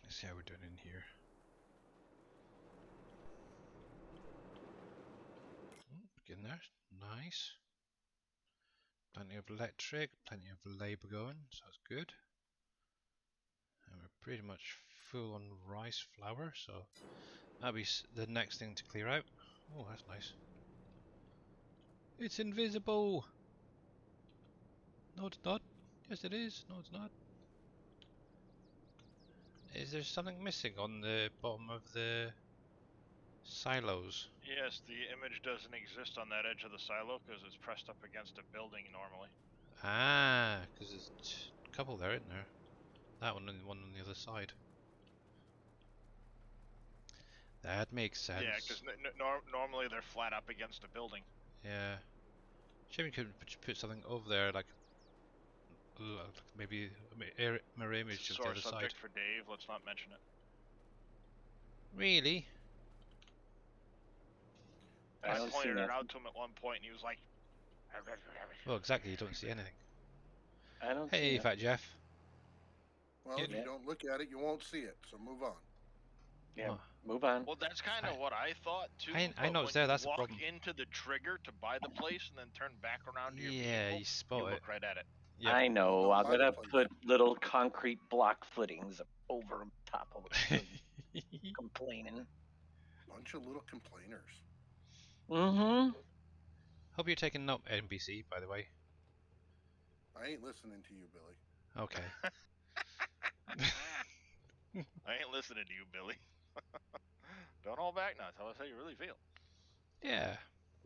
Let's see how we're doing in here. Getting there. Nice. Plenty of electric, plenty of labour going, so that's good. And we're pretty much full on rice flour, so that'll be the next thing to clear out. Oh, that's nice. It's invisible! No, it's not. Yes, it is. No, it's not. Is there something missing on the bottom of the silos? Yes, the image doesn't exist on that edge of the silo because it's pressed up against a building normally. Ah, because there's a couple there, isn't there? That one and one on the other side. That makes sense. Yeah, because normally they're flat up against a building. Yeah. Shame you could put something over there, like maybe a mirror image It's a of the sore other subject side. for Dave. Let's not mention it. Really? I don't see pointed it nothing. out to him at one point, and he was like, Well, exactly. You don't see anything. I don't see Hey, nothing. Fat Jeff. Well, if you don't look at it, you won't see it. So move on. Yeah, Oh. move on. Well, that's kind of what I thought too. I know but it's when there. you That's the walk problem. into the trigger to buy the place and then turn back around to your Yeah, vehicle, you spot you it. look right at it. Yep. I know. don't I'm buy the gonna place. put little concrete block footings over top of it. Complaining. Bunch of little complainers. Mm-hmm. Hope you're taking note, NBC, by the way. I ain't listening to you, Billy. Okay. I ain't listening to you, Billy. Don't hold back now. Tell us how you really feel. Yeah.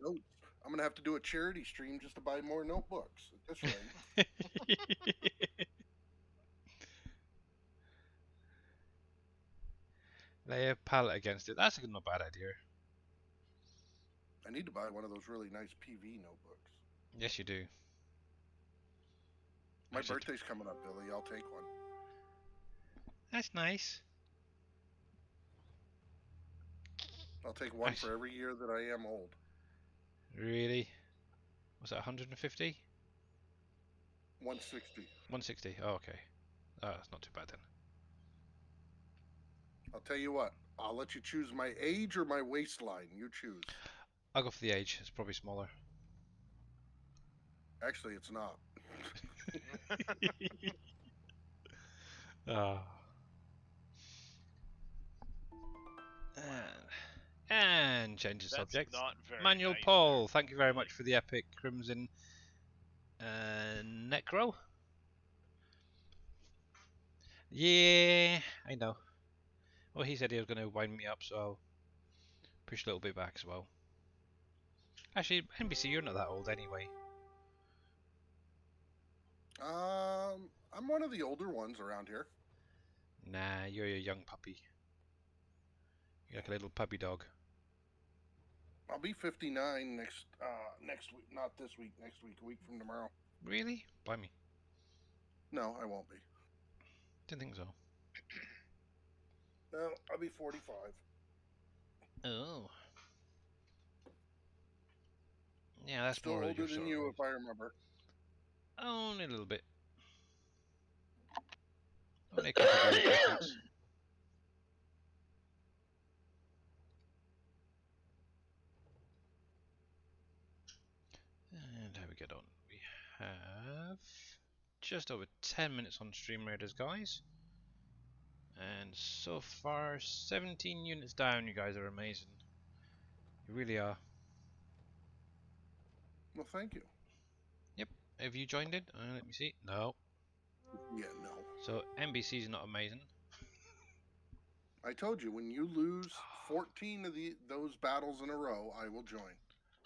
Notes. I'm gonna have to do a charity stream just to buy more notebooks at this rate. Lay a pallet against it. That's not a bad idea. I need to buy one of those really nice PV notebooks. Yes, you do. My Actually, birthday's coming up, Billy. I'll take one. that's nice. I'll take one Actually, for every year that I am old. really? Was that 150? 160. 160. Oh, okay. Oh, that's not too bad then. I'll tell you what. I'll let you choose my age or my waistline. You choose. I'll go for the age. It's probably smaller. Actually, it's not. Oh. And change the That's subject. not very Manuel nice, Paul, sir. thank you very much for the epic Crimson Necro. Yeah, I know. Well, he said he was going to wind me up, so I'll push a little bit back as well. Actually, NBC, you're not that old anyway. I'm one of the older ones around here. Nah, you're a young puppy. You're like a little puppy dog. I'll be 59 next week. Not this week. Next week. A week from tomorrow. Really? Blimey. No, I won't be. Didn't think so. No, I'll be 45. Oh. Yeah, that's Still more older your than sort of you, age. if I remember. Only a little bit. Only a category difference. And how we get on? We have just over 10 minutes on Stream Raiders, guys. And so far, 17 units down. You guys are amazing. You really are. Well, thank you. Yep. Have you joined it? Let me see. No. Yeah, no. So NBC's not amazing. I told you, when you lose 14 of those battles in a row, I will join.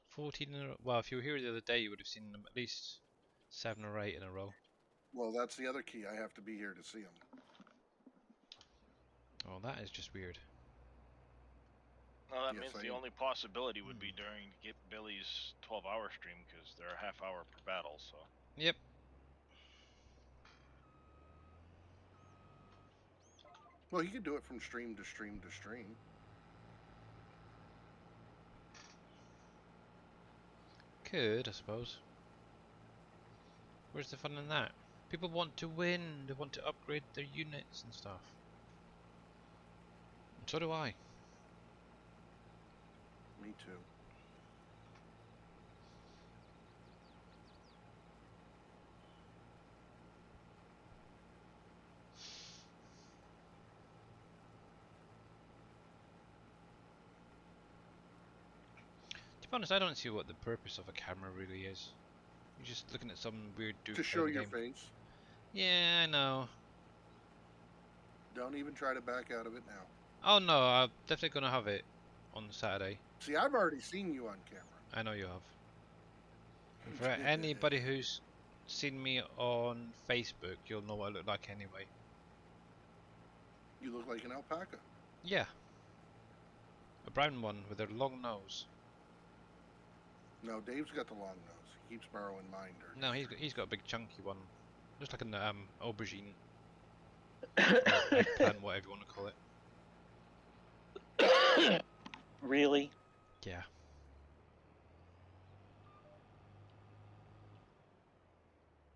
14 in a row. Well, if you were here the other day, you would have seen them at least 7 or 8 in a row. Well, that's the other key. I have to be here to see them. Oh, that is just weird. Well, that Yes, means I the am. only possibility would be during Billy's 12-hour stream because they're a half hour per battle. So. Yep. Well, he could do it from stream to stream to stream. Could, I suppose. Where's the fun in that? People want to win. They want to upgrade their units and stuff. And so do I. Me too. To be honest, I don't see what the purpose of a camera really is. You're just looking at some weird dude To show playing the your game. face. Yeah, I know. Don't even try to back out of it now. Oh no, I'm definitely gonna have it on Saturday. See, I've already seen you on camera. I know you have. And for anybody who's seen me on Facebook, you'll know what I look like anyway. You look like an alpaca. Yeah. A brown one with a long nose. No, Dave's got the long nose. He keeps borrowing mine. No, he's got a big chunky one. Looks like an aubergine. Or eggplant, whatever you want to call it. Really? Yeah.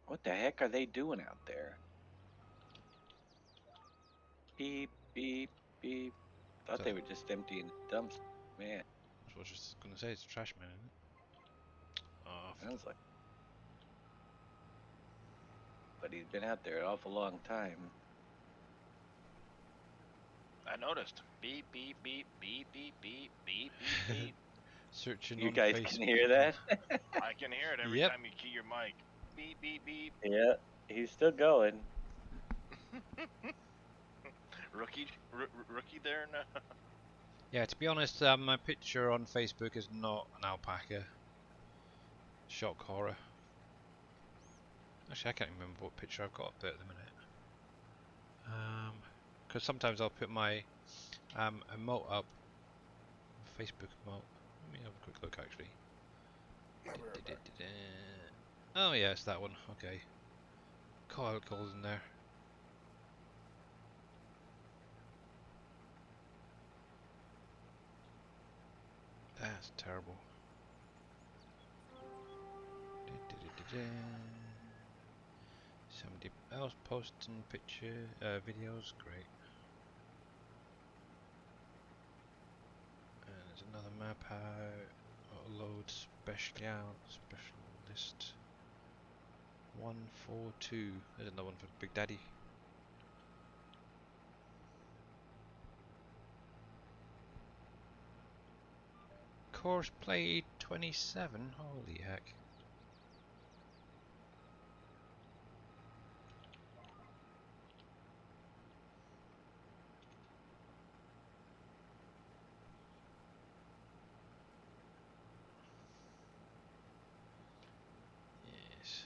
What the heck are they doing out there? Beep, beep, beep. Thought So- they were just emptying the dumps. Man, That's what I was just gonna say. It's a trash man, isn't it? Oh, sounds like. But he's been out there an awful long time. I noticed. Beep, beep, beep, beep, beep, beep, beep, beep, beep. searching You on guys Facebook. can hear that? I can hear it every Yep. time you key your mic. Beep, beep, beep. Yeah, he's still going. Rookie there now. Yeah, to be honest, my picture on Facebook is not an alpaca. Shock horror. Actually, I can't remember what picture I've got up there at the minute. Because sometimes I'll put my emote up, Facebook emote. Let me have a quick look actually. I'll be right back. Oh yeah, it's that one. Okay. Call out calls in there. That's terrible. Somebody else posting picture, videos. Great. And there's another map out. Load special out. Special list. 142. There's another one for Big Daddy. Course played 27. Holy heck. Yes.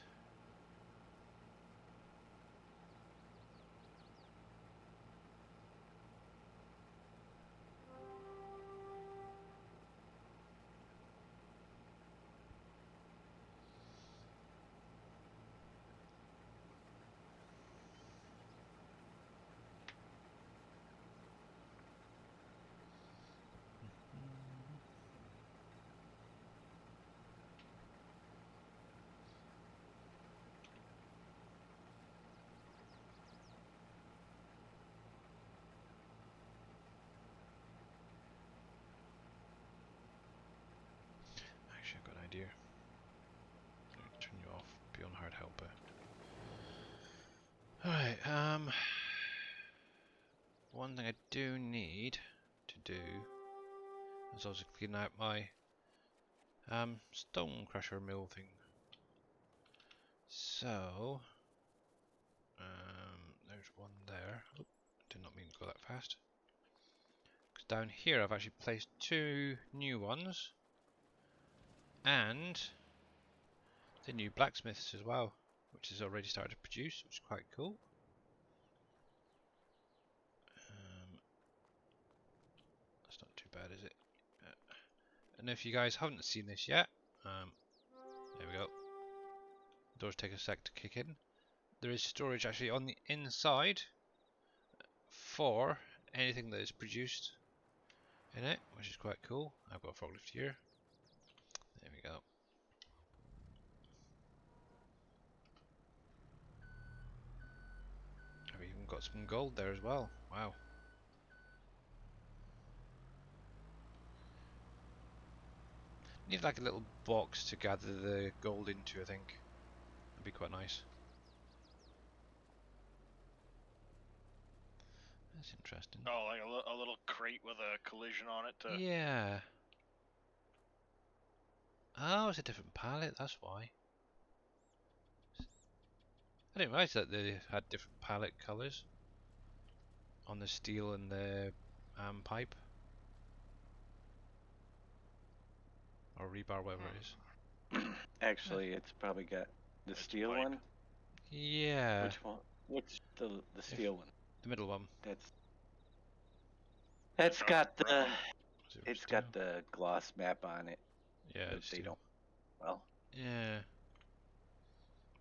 Actually, I've got an idea. Turn you off. Be on hard helper. Alright, one thing I do need to do is also clean out my stone crusher mill thing. So there's one there. Oh, did not mean to go that fast. Because down here I've actually placed 2 new ones and the new blacksmiths as well, which has already started to produce, which is quite cool. That's not too bad, is it? And if you guys haven't seen this yet, there we go. Doors take a sec to kick in. There is storage actually on the inside for anything that is produced in it, which is quite cool. I've got a forklift here. There we go. I've even got some gold there as well. Wow. Need like a little box to gather the gold into, I think. That'd be quite nice. That's interesting. Oh, like a little crate with a collision on it to... Yeah. Oh, it's a different palette, that's why. I didn't realise that they had different palette colours on the steel and the pipe. Or rebar, whatever it is. Actually, it's probably got the It's steel pipe. one. Yeah. Which one? Which the steel one? The middle one. That's got the brown one? it's Steel? got the gloss map on it, Yeah, but it's they steel. don't. Well, Yeah.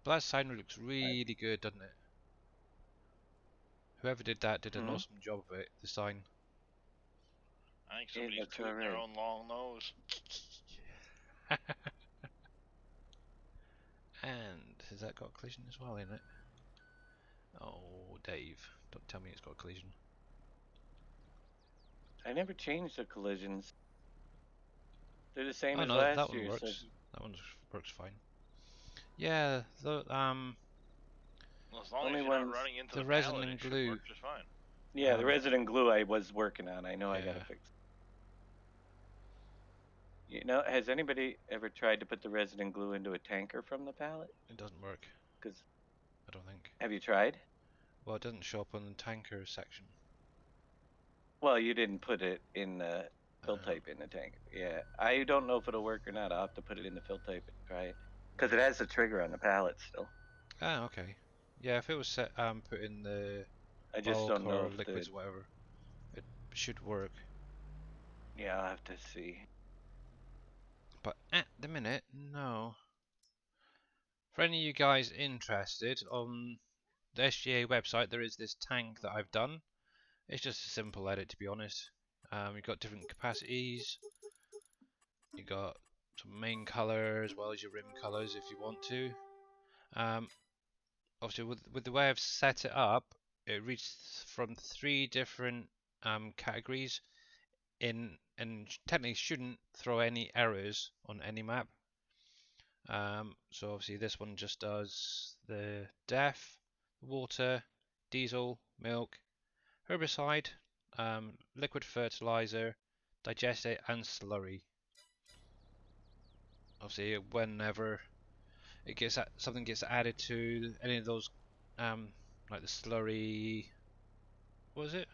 But that sign looks really good, doesn't it? Whoever did that did an awesome job of it, the sign. I think Yeah, somebody's that's tooting their alright. own long nose. And has that got a collision as well in it? Oh, Dave, don't tell me it's got a collision. I never changed the collisions. They're the same Oh as no, that last one year. So works. That one works fine. Yeah, Well, as long Only as you're not ones- running into the the resin pallet, and it should glue. work just fine. yeah, the resident glue I was working on. I know I gotta Yeah. fix. You know, has anybody ever tried to put the resident glue into a tanker from the pallet? It doesn't work. 'Cause I don't think. have you tried? Well, it doesn't show up on the tanker section. Well, you didn't put it in the Fill type in the tank. Yeah, I don't know if it'll work or not. I'll have to put it in the fill type and try it. Because it has the trigger on the pallet still. Ah, okay. Yeah, if it was set, put in the I just bulk don't know or if liquids or whatever, it should work. Yeah, I'll have to see. But at the minute, no. For any of you guys interested, on the SGA website there is this tank that I've done. It's just a simple edit, to be honest. You've got different capacities. You got some main colour as well as your rim colours if you want to. Obviously, with the way I've set it up, it reads from 3 different categories in, and technically shouldn't throw any errors on any map. So obviously this one just does the def, water, diesel, milk, herbicide, liquid fertilizer, digestate, and slurry. Obviously, whenever something gets added to any of those, like the slurry, what was it?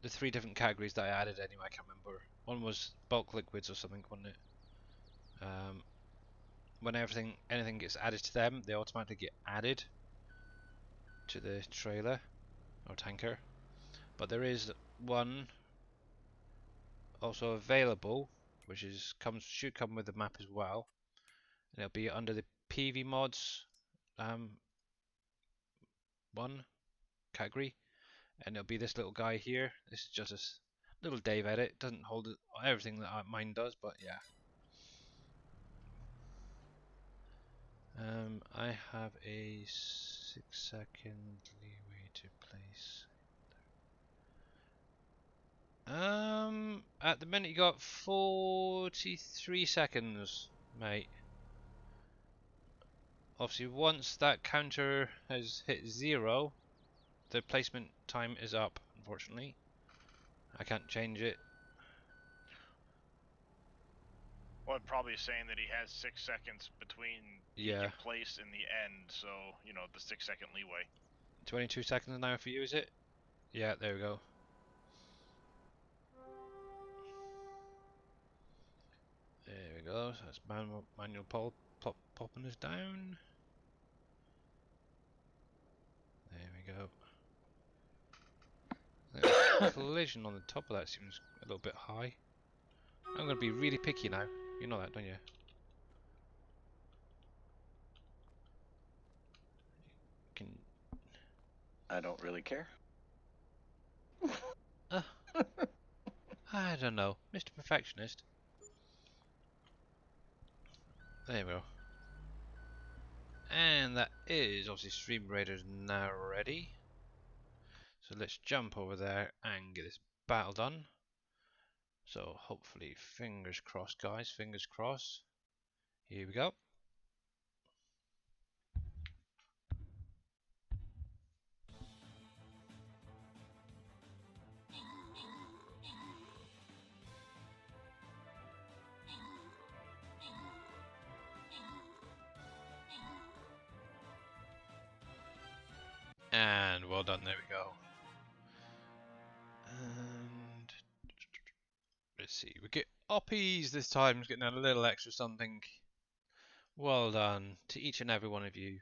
The 3 different categories that I added anyway. I can't remember. One was bulk liquids or something, wasn't it? When anything gets added to them, they automatically get added to the trailer or tanker. But there is one also available, which should come with the map as well, and it'll be under the PV mods one category, and it'll be this little guy here. This is just a little Dave edit. It doesn't hold everything that mine does, but yeah. I have a 6-second leeway to place. At the minute you got 43 seconds, mate. Obviously, once that counter has hit 0, the placement time is up, unfortunately. I can't change it. Well, I'm probably saying that he has 6 seconds between he Yeah. can place and the end, so, you know, the 6-second leeway. 22 seconds now for you, is it? Yeah, there we go. There we go. So that's manual popping us down. There we go. The collision on the top of that seems a little bit high. I'm going to be really picky now. You know that, don't you? Can I don't really care. I don't know, Mr. Perfectionist. There we go. And that is obviously Stream Raiders now ready. So let's jump over there and get this battle done. So hopefully, fingers crossed, guys. Fingers crossed. Here we go. And well done, there we go. And let's see, we get oppies this time, getting a little extra something. Well done to each and every one of you.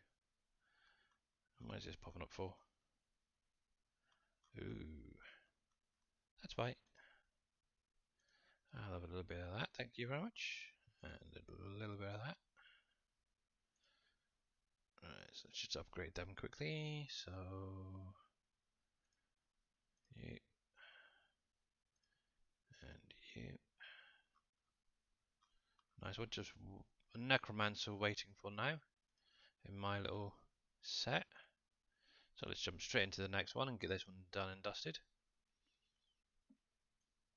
What is this popping up for? Ooh, that's right. I'll have a little bit of that, thank you very much. And a little bit of that. Right, so let's just upgrade them quickly. So you and you. Nice one, just a necromancer waiting for now in my little set. So let's jump straight into the next one and get this one done and dusted.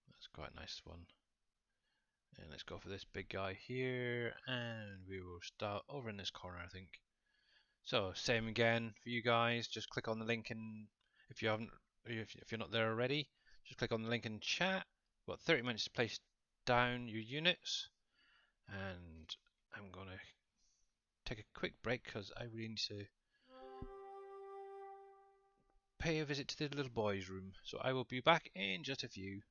That's quite a nice one. And let's go for this big guy here, and we will start over in this corner, I think. So same again for you guys. Just click on the link in if you haven't, if you're not there already. Just click on the link in chat. You've got 30 minutes to place down your units, and I'm gonna take a quick break because I really need to pay a visit to the little boy's room. So I will be back in just a few.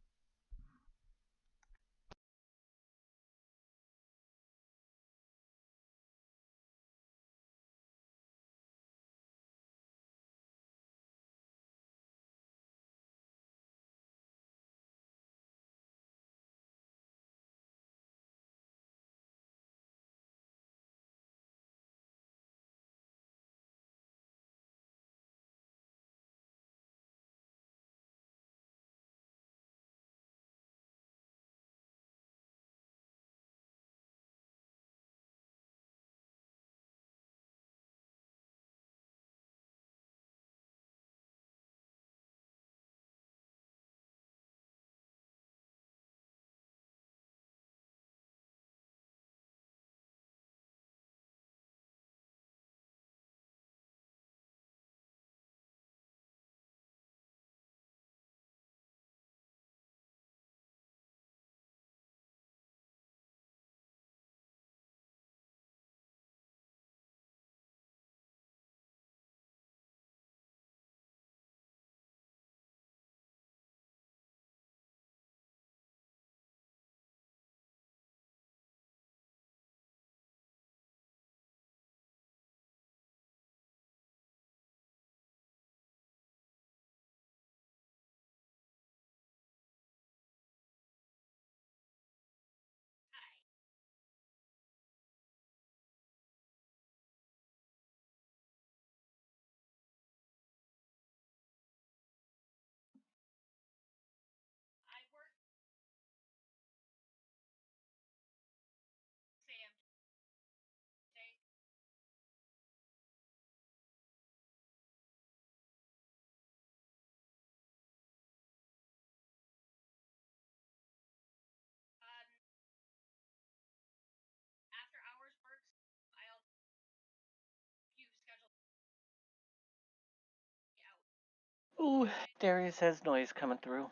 Ooh, Darius has noise coming through.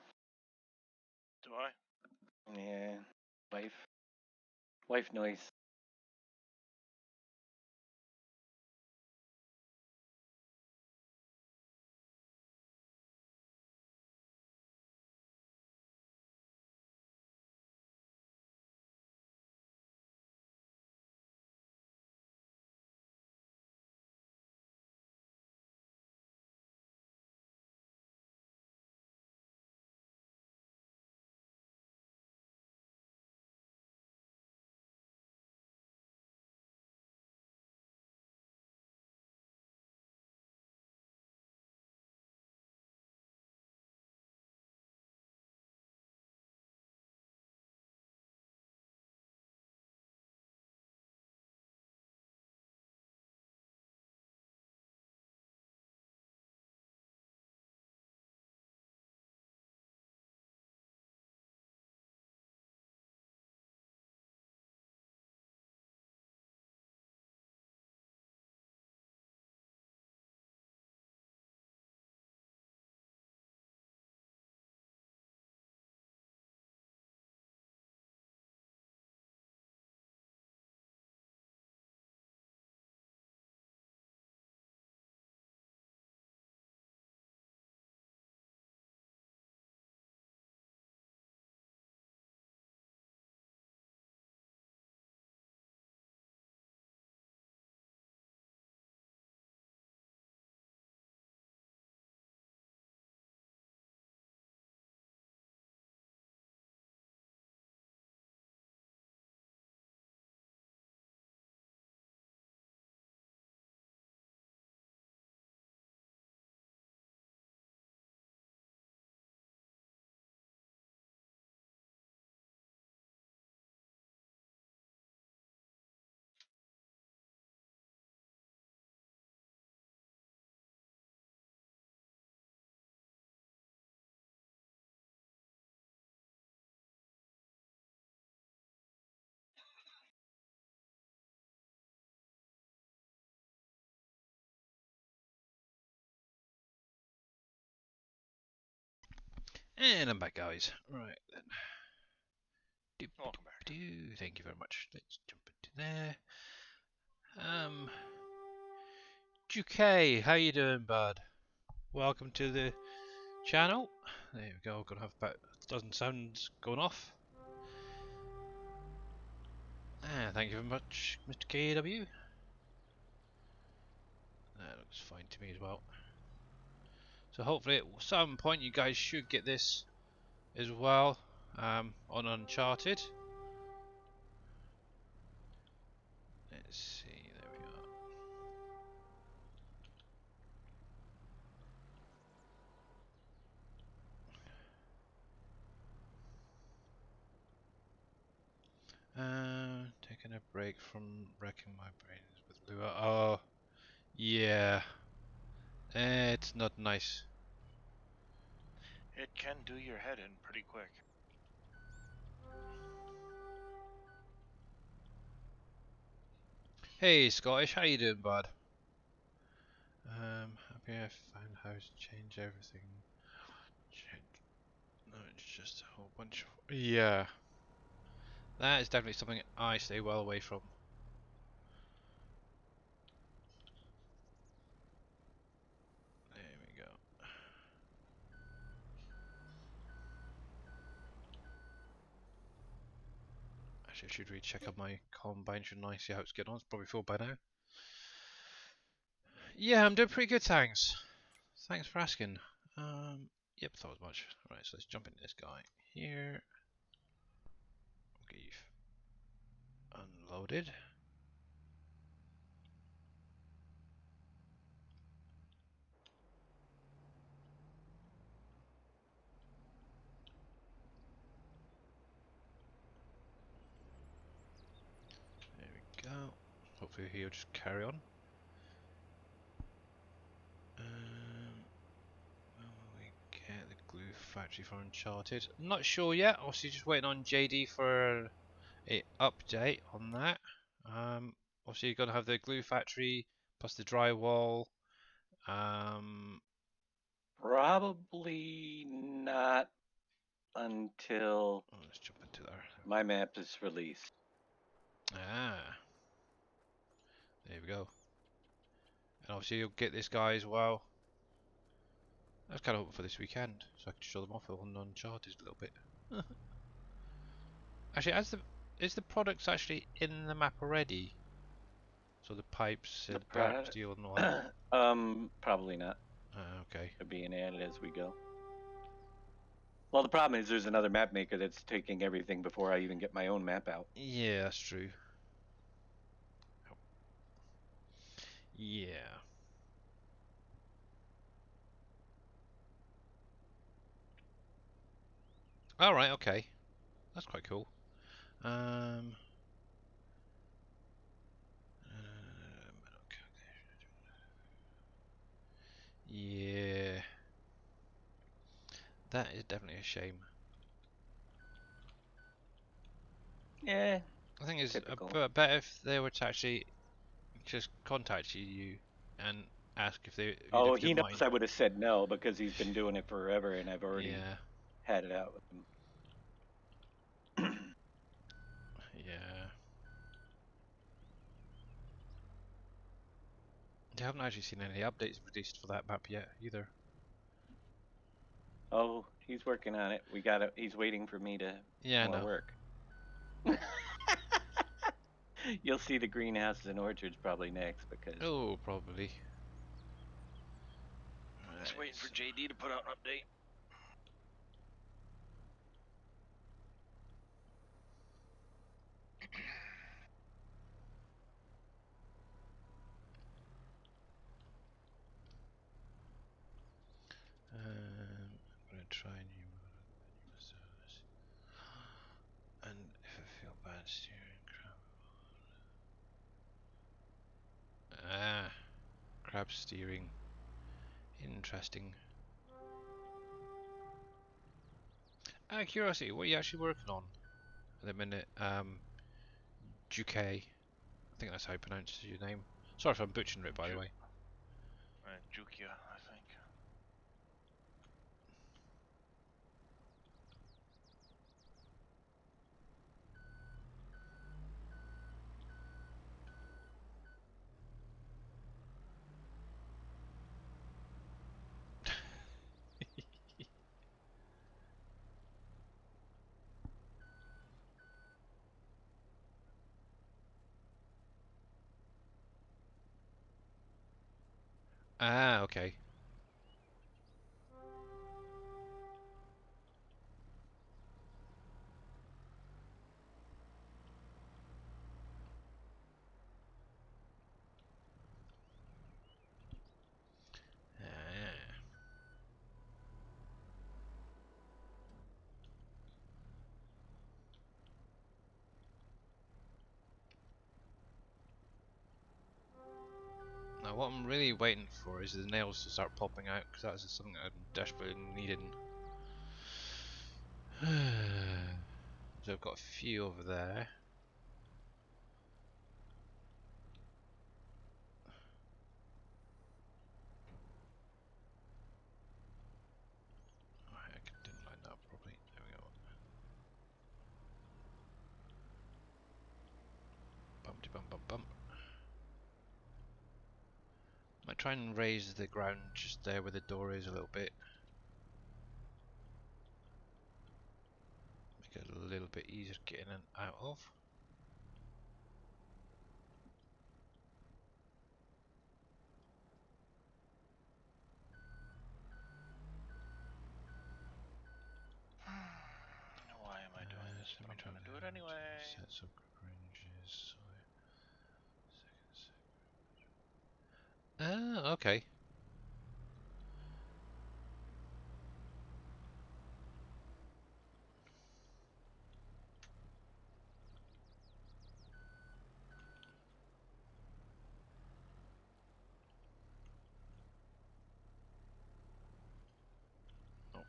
Do I? Yeah, wife noise. And I'm back, guys. Right then. Welcome back. Thank you very much. Let's jump into there. Duque, how you doing, bud? Welcome to the channel. There we go. Gonna have about a dozen sounds going off. Thank you very much, Mr. KW. That looks fine to me as well. So hopefully at some point you guys should get this as well on Uncharted. Let's see, there we are. Taking a break from wrecking my brains with Lua. Oh, yeah. It's not nice. It can do your head in pretty quick. Hey, Scottish, how you doing, bud? Happy I found how to change everything. No, it's just a whole bunch of... Yeah. That is definitely something I stay well away from. There we go. Actually, I should really check out my combine, shouldn't I? See how it's getting on. It's probably full by now. Yeah, I'm doing pretty good, thanks. Thanks for asking. Yep, thought as much. Right, so let's jump into this guy here. Okay, unloaded. There we go. Hopefully he'll just carry on. When will we get the glue factory for Uncharted? Not sure yet. Obviously, just waiting on JD for a update on that. Obviously, you're gonna have the glue factory plus the drywall. Probably not until Oh, let's jump into there. my map is released. Ah, there we go. And obviously you'll get this guy as well. I was kind of hoping for this weekend, so I could show them off on Uncharted a little bit. Actually, is the products actually in the map already? So the pipes, the dark steel and all that? Probably not. Okay. They're being added as we go. Well, the problem is there's another map maker that's taking everything before I even get my own map out. Yeah, that's true. Yeah. All right. Okay. That's quite cool. Um. Yeah. That is definitely a shame. Yeah, I think it's typical. better if they were to actually just contact you and ask if they Oh, if they he knows mind. I would have said no because he's been doing it forever and I've already Yeah. had it out with him. Yeah. They haven't actually seen any updates released for that map yet either. Oh, he's working on it. He's waiting for me to Yeah, more no. work. You'll see the greenhouses and orchards probably next because Oh, probably. Just waiting for JD to put out an update. I'm gonna try new service. And if I feel bad steering crab. Ah, crab steering. Interesting. Out of curiosity, what are you actually working on at the minute? Duque. I think that's how you pronounce your name. Sorry if I'm butchering it, by the way. Jukia, I think. Ah, okay. Ah. Now, what I'm really waiting for is the nails to start popping out, because that's something I'm desperately needing. So I've got a few over there. Oh, I didn't line that up properly. There we go. Bumpty bump bump bump. Might try and raise the ground just there where the door is a little bit. Make it a little bit easier to get in and out of. Why am I doing this? But I'm gonna do it anyway. Sets of ranges. Ah, okay. Oh.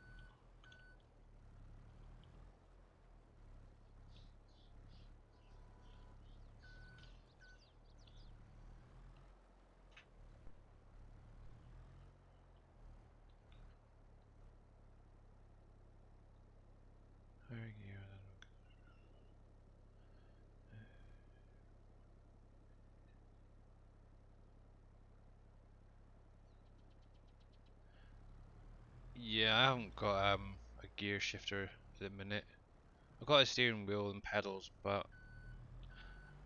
haven't got a gear shifter at the minute. I've got a steering wheel and pedals, but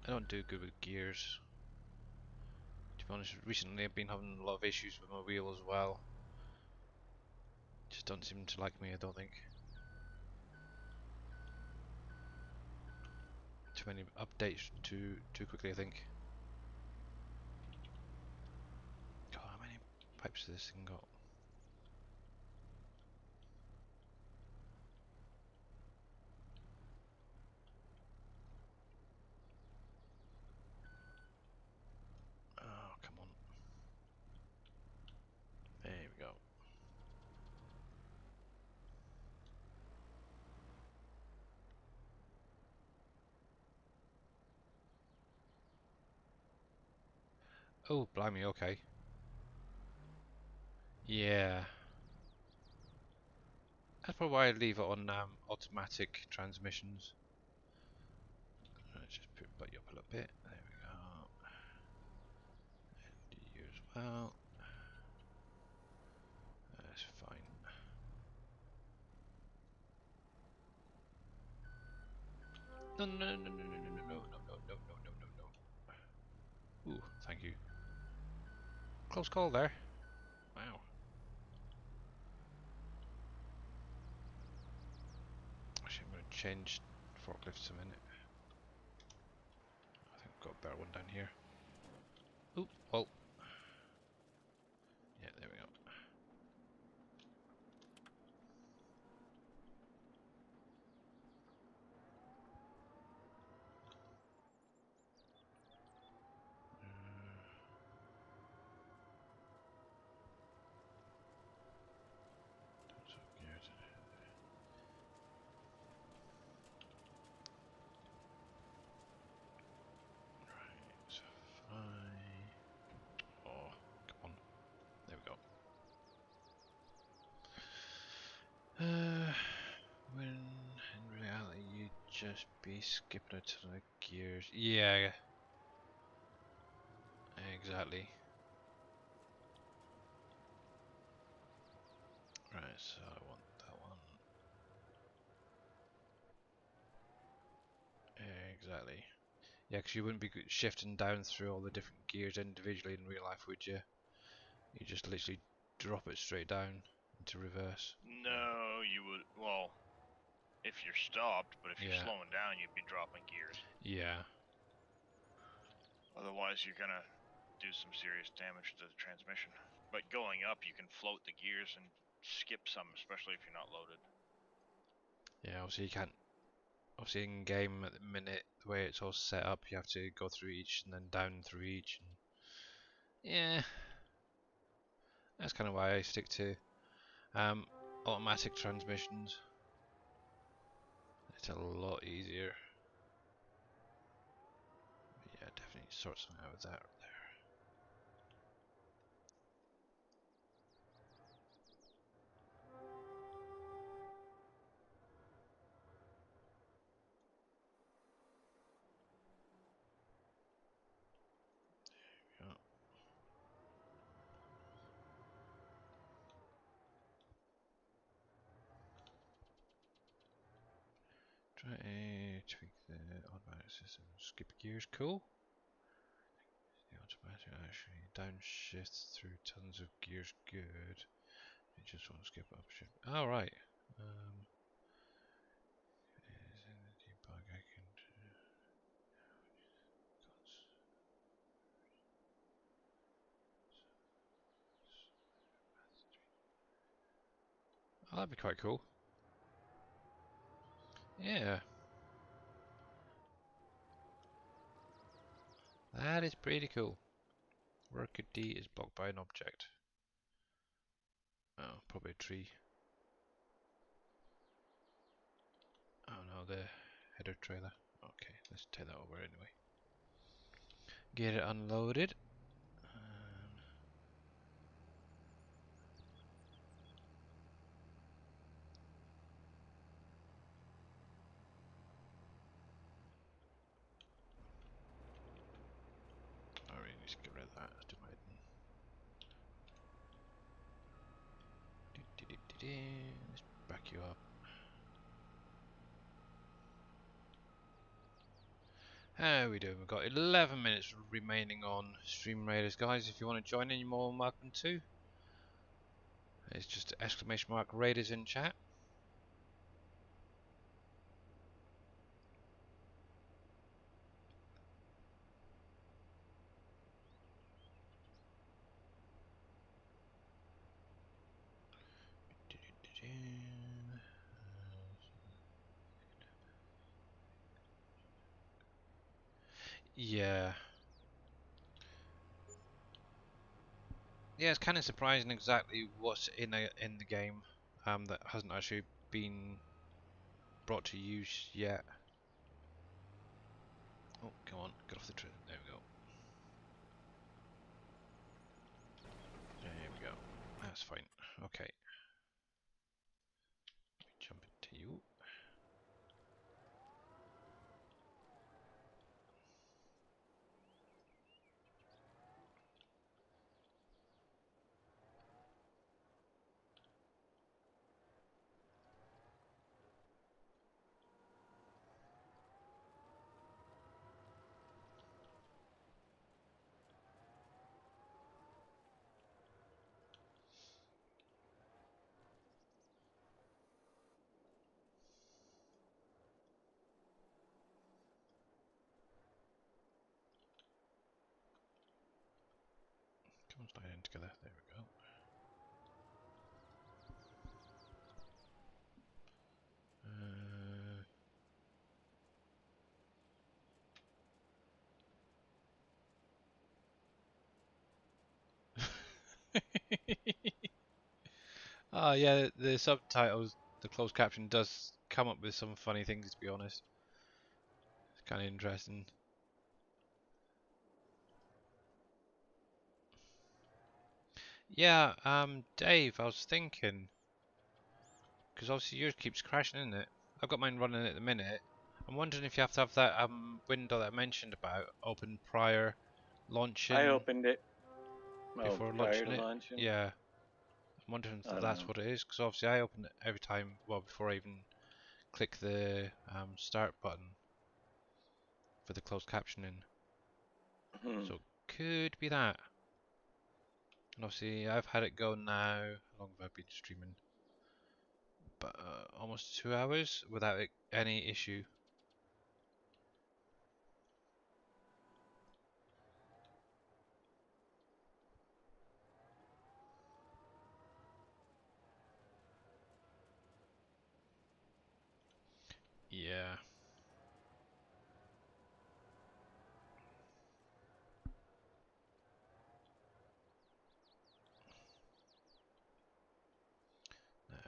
I don't do good with gears. To be honest, recently I've been having a lot of issues with my wheel as well. Just don't seem to like me, I don't think. Too many updates too quickly, I think. God, how many pipes has this thing got? Oh, come on. There we go. Oh, blimey, okay. Yeah. That's probably why I leave it on automatic transmissions. Let's just put you up a little bit. There we go. And you as well. That's fine. No, no, no, no, no, no, no, no, no, no, no, no, no, no, no. Ooh, thank you. Close call there. Wow. Actually, I'm going to change forklifts a minute. I think I've got a better one down here. Ooh, oh. Yeah, there we go. So gears. Right, so if I... Oh, come on. There we go. When in reality you'd just be skipping it to the gears. Yeah, exactly. Right, so I want that one. Exactly. Yeah, because you wouldn't be shifting down through all the different gears individually in real life, would you? You just literally drop it straight down into reverse. No, you would. Well, if you're stopped, but if you're Yeah. slowing down, you'd be dropping gears. Yeah. Otherwise, you're gonna do some serious damage to the transmission. But going up, you can float the gears and skip some, especially if you're not loaded. Yeah, obviously you can't. Obviously in game at the minute, the way it's all set up, you have to go through each and then down through each. And yeah, that's kind of why I stick to um, automatic transmissions. It's a lot easier. But yeah, definitely sort something out with that there. Yeah. Try to tweak the automatic system. Skip gears, cool. The automatic actually downshifts through tons of gears, good. You just want to skip upshift. Oh, right. Is in the debug I can. Oh, that'd be quite cool. Yeah. That is pretty cool. Worker D is blocked by an object. Oh, probably a tree. Oh no, the header trailer. Okay, let's take that over anyway. Get it unloaded. I really need to get rid of that. Let's do my Let's back you up. How we doing? We've got 11 minutes remaining on Stream Raiders, guys. If you want to join in, you're more than welcome to. It's just !_ Raiders in chat. Yeah. Yeah, it's kind of surprising exactly what's in the game that hasn't actually been brought to use yet. Oh, come on, get off the train. There we go. There we go. That's fine. Okay. Jump into you. Come on, slide in together. There we go. Oh yeah, the subtitles, the closed caption does come up with some funny things, to be honest. It's kind of interesting. Yeah, Dave, I was thinking, because obviously yours keeps crashing, isn't it? I've got mine running at the minute. I'm wondering if you have to have that window that I mentioned about open prior I launching opened it. Oh, before prior launching to it. launching? Yeah, I'm wondering I if don't that's know. what it is, because obviously I open it every time, well, before I even click the start button for the closed captioning. Hmm. So could be that. And obviously I've had it go now. How long have I been streaming? But almost 2 hours without any issue. Yeah.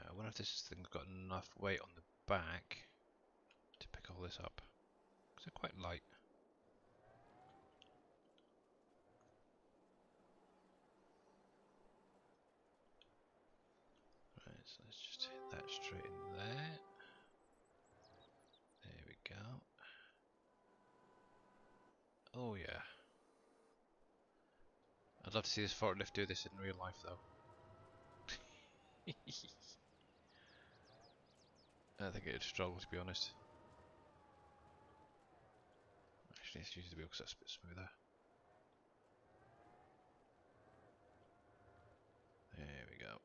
I wonder if this thing's got enough weight on the back to pick all this up. Because they're quite light. Right, so let's just hit that straight in there. There we go. Oh yeah. I'd love to see this forklift do this in real life though. I think it'd struggle, to be honest. Actually, let's use the wheel because that's a bit smoother. There we go.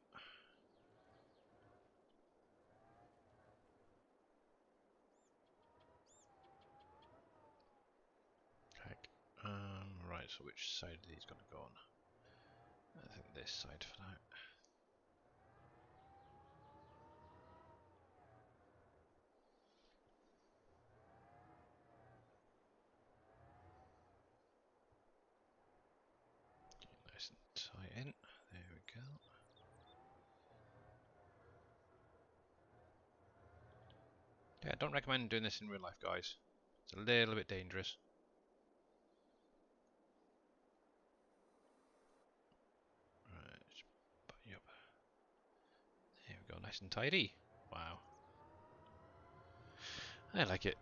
Heck. Right, so which side are these going to go on? I think this side for now. Nice and tight in. There we go. Yeah, I don't recommend doing this in real life, guys. It's a little bit dangerous. Right, just button you up. There we go, nice and tidy. Wow. I like it.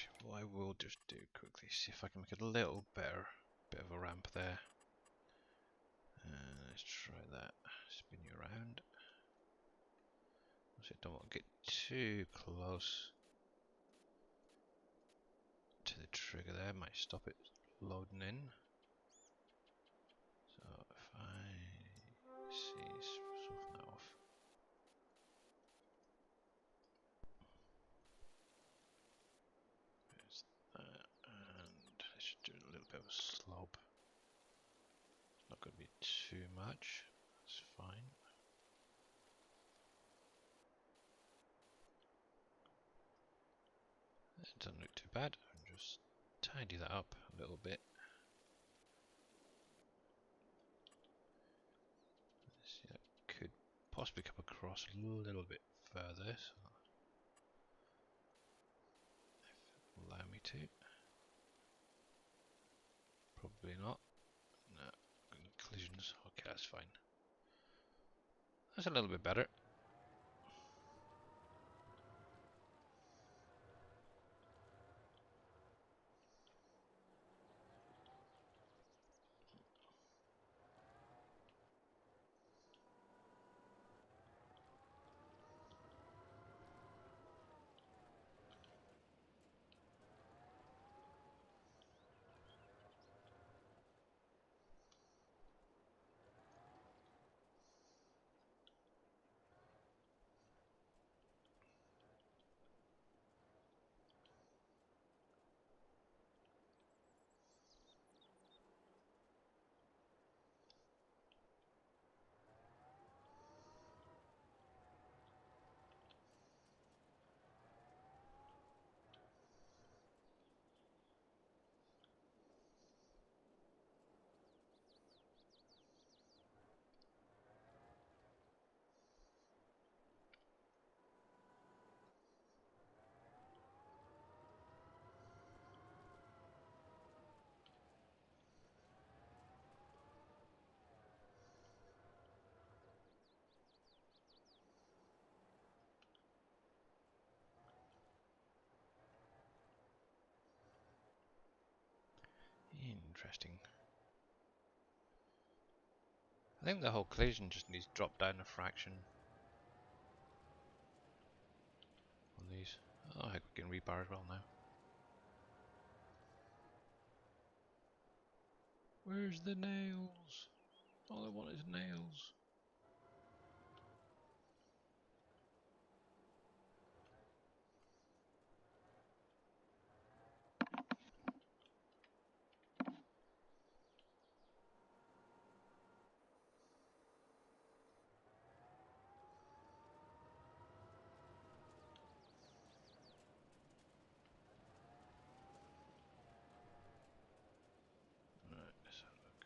Actually, what I will just do quickly, see if I can make it a little better. Bit of a ramp there. Let's try that. Spin you around. I don't want to get too close to the trigger there. Might stop it loading in. So if I soften that off. There's that, and I should do a little bit of a slope. Not going to be too much. That's fine. It doesn't look too bad. I'll just tidy that up a little bit. See, that could possibly come across a little bit further. So if it will allow me to. Probably not. No, collisions. Okay, that's fine. That's a little bit better. Interesting. I think the whole collision just needs to drop down a fraction on these. Oh, I think we can rebar as well now. Where's the nails? All I want is nails. Right, let's have a look.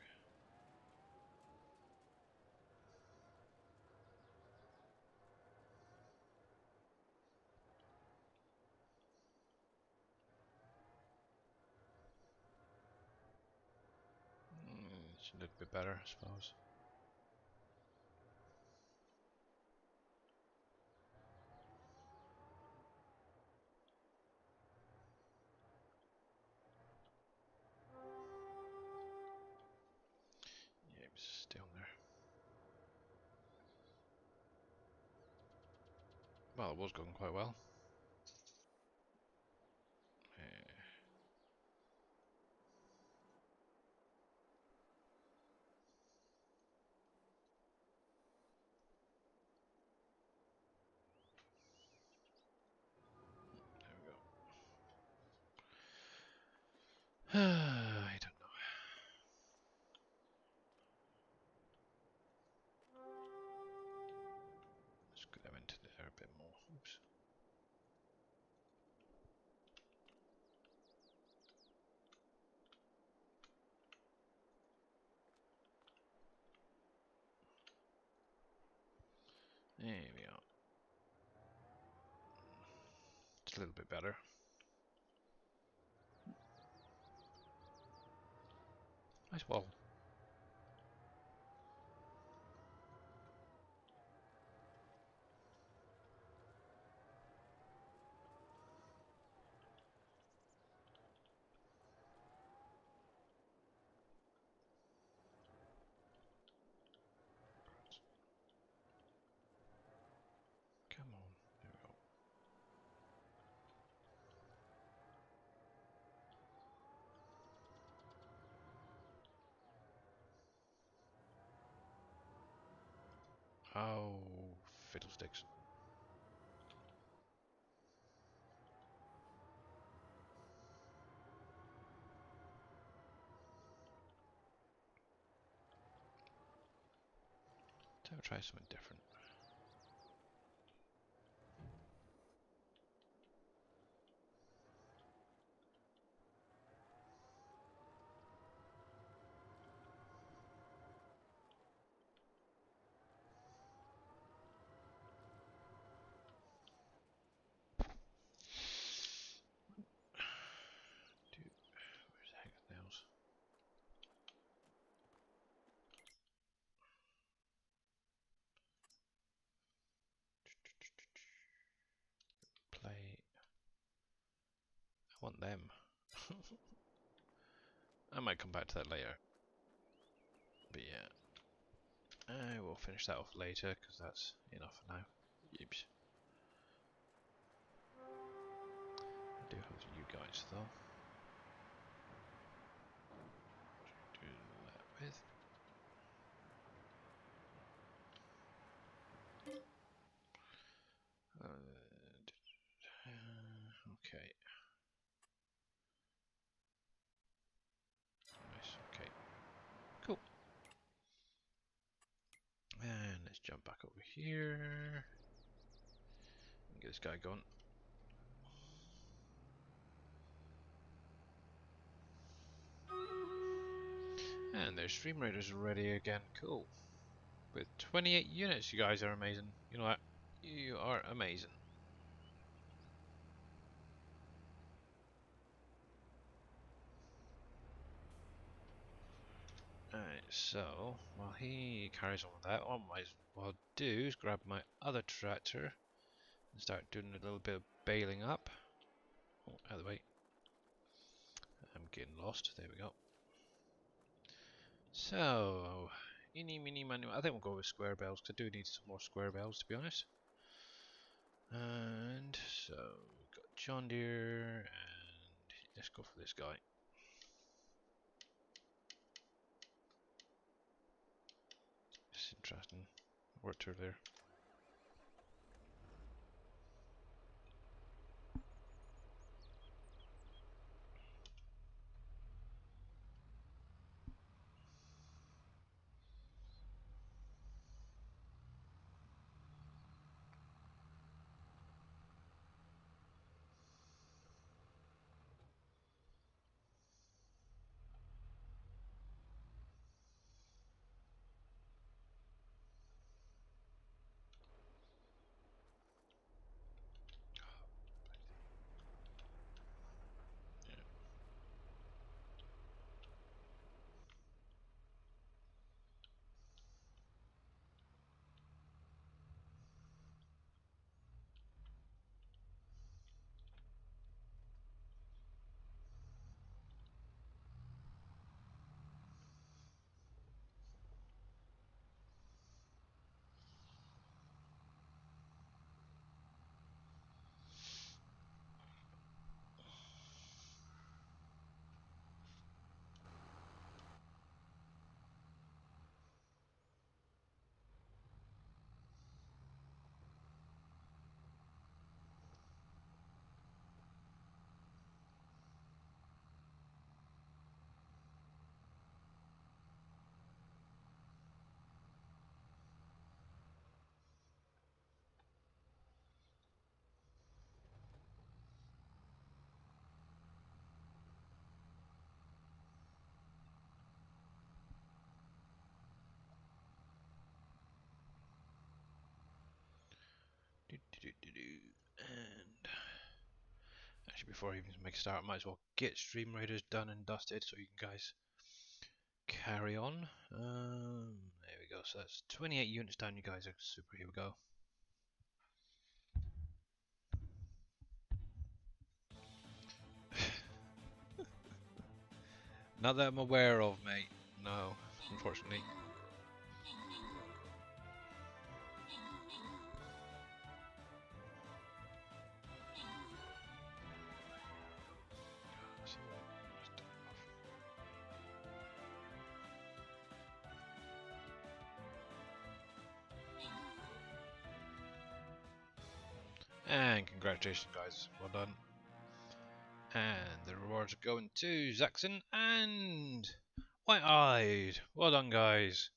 It's a little bit better, I suppose. Yeah, it's still there. Well, it was going quite well. There we go. I don't know. Let's get them into there a bit more. Oops. There we are. It's a little bit better. Nice wall. Oh, fiddlesticks. I'll try something different. Dude, where's the heck are the nails? Play. I want them. I might come back to that later. But yeah. I will finish that off later because that's enough for now. Yips. I do have you guys though. Do that with. Okay. Nice. Okay. Cool. And let's jump back over here. And get this guy going. And their Stream Raiders are ready again. Cool. With 28 units, you guys are amazing. You know what? You are amazing. Alright, so while he carries on with that, what I might as well do is grab my other tractor and start doing a little bit of bailing up. Oh, out of the way. I'm getting lost. There we go. So, eeny, meeny, miny, I think we'll go with square bells because I do need some more square bells to be honest. And so we've got John Deere, and let's go for this guy. It's interesting. Worked her there. And actually, before I even make a start, I might as well get Stream Raiders done and dusted so you guys carry on. There we go. So that's 28 units down. You guys are super. Here we go. Not that I'm aware of, mate. No, unfortunately. And congratulations, guys. Well done. And the rewards are going to Zaxxon and White-Eyed. Well done, guys.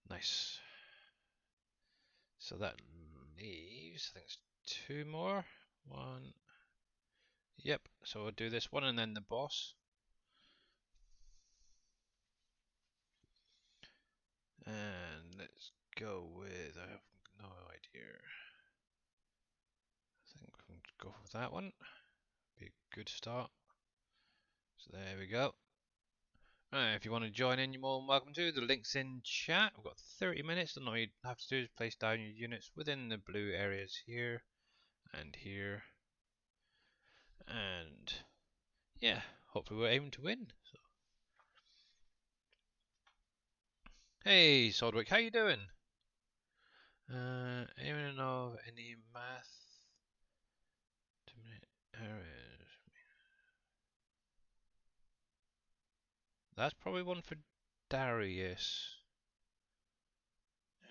Nice. So that leaves, I think it's 2 more. 1. Yep, so we'll do this one and then the boss. And let's go with, I have no idea. I think we can go with that one. Be a good start. So there we go. If you want to join in, you're more than welcome to. The link's in chat. We've got 30 minutes, and all you have to do is place down your units within the blue areas here and here. And yeah, hopefully we're aiming to win. So. Hey, Sodwick, how you doing? Anyone know of any math? Errors. That's probably one for Darius.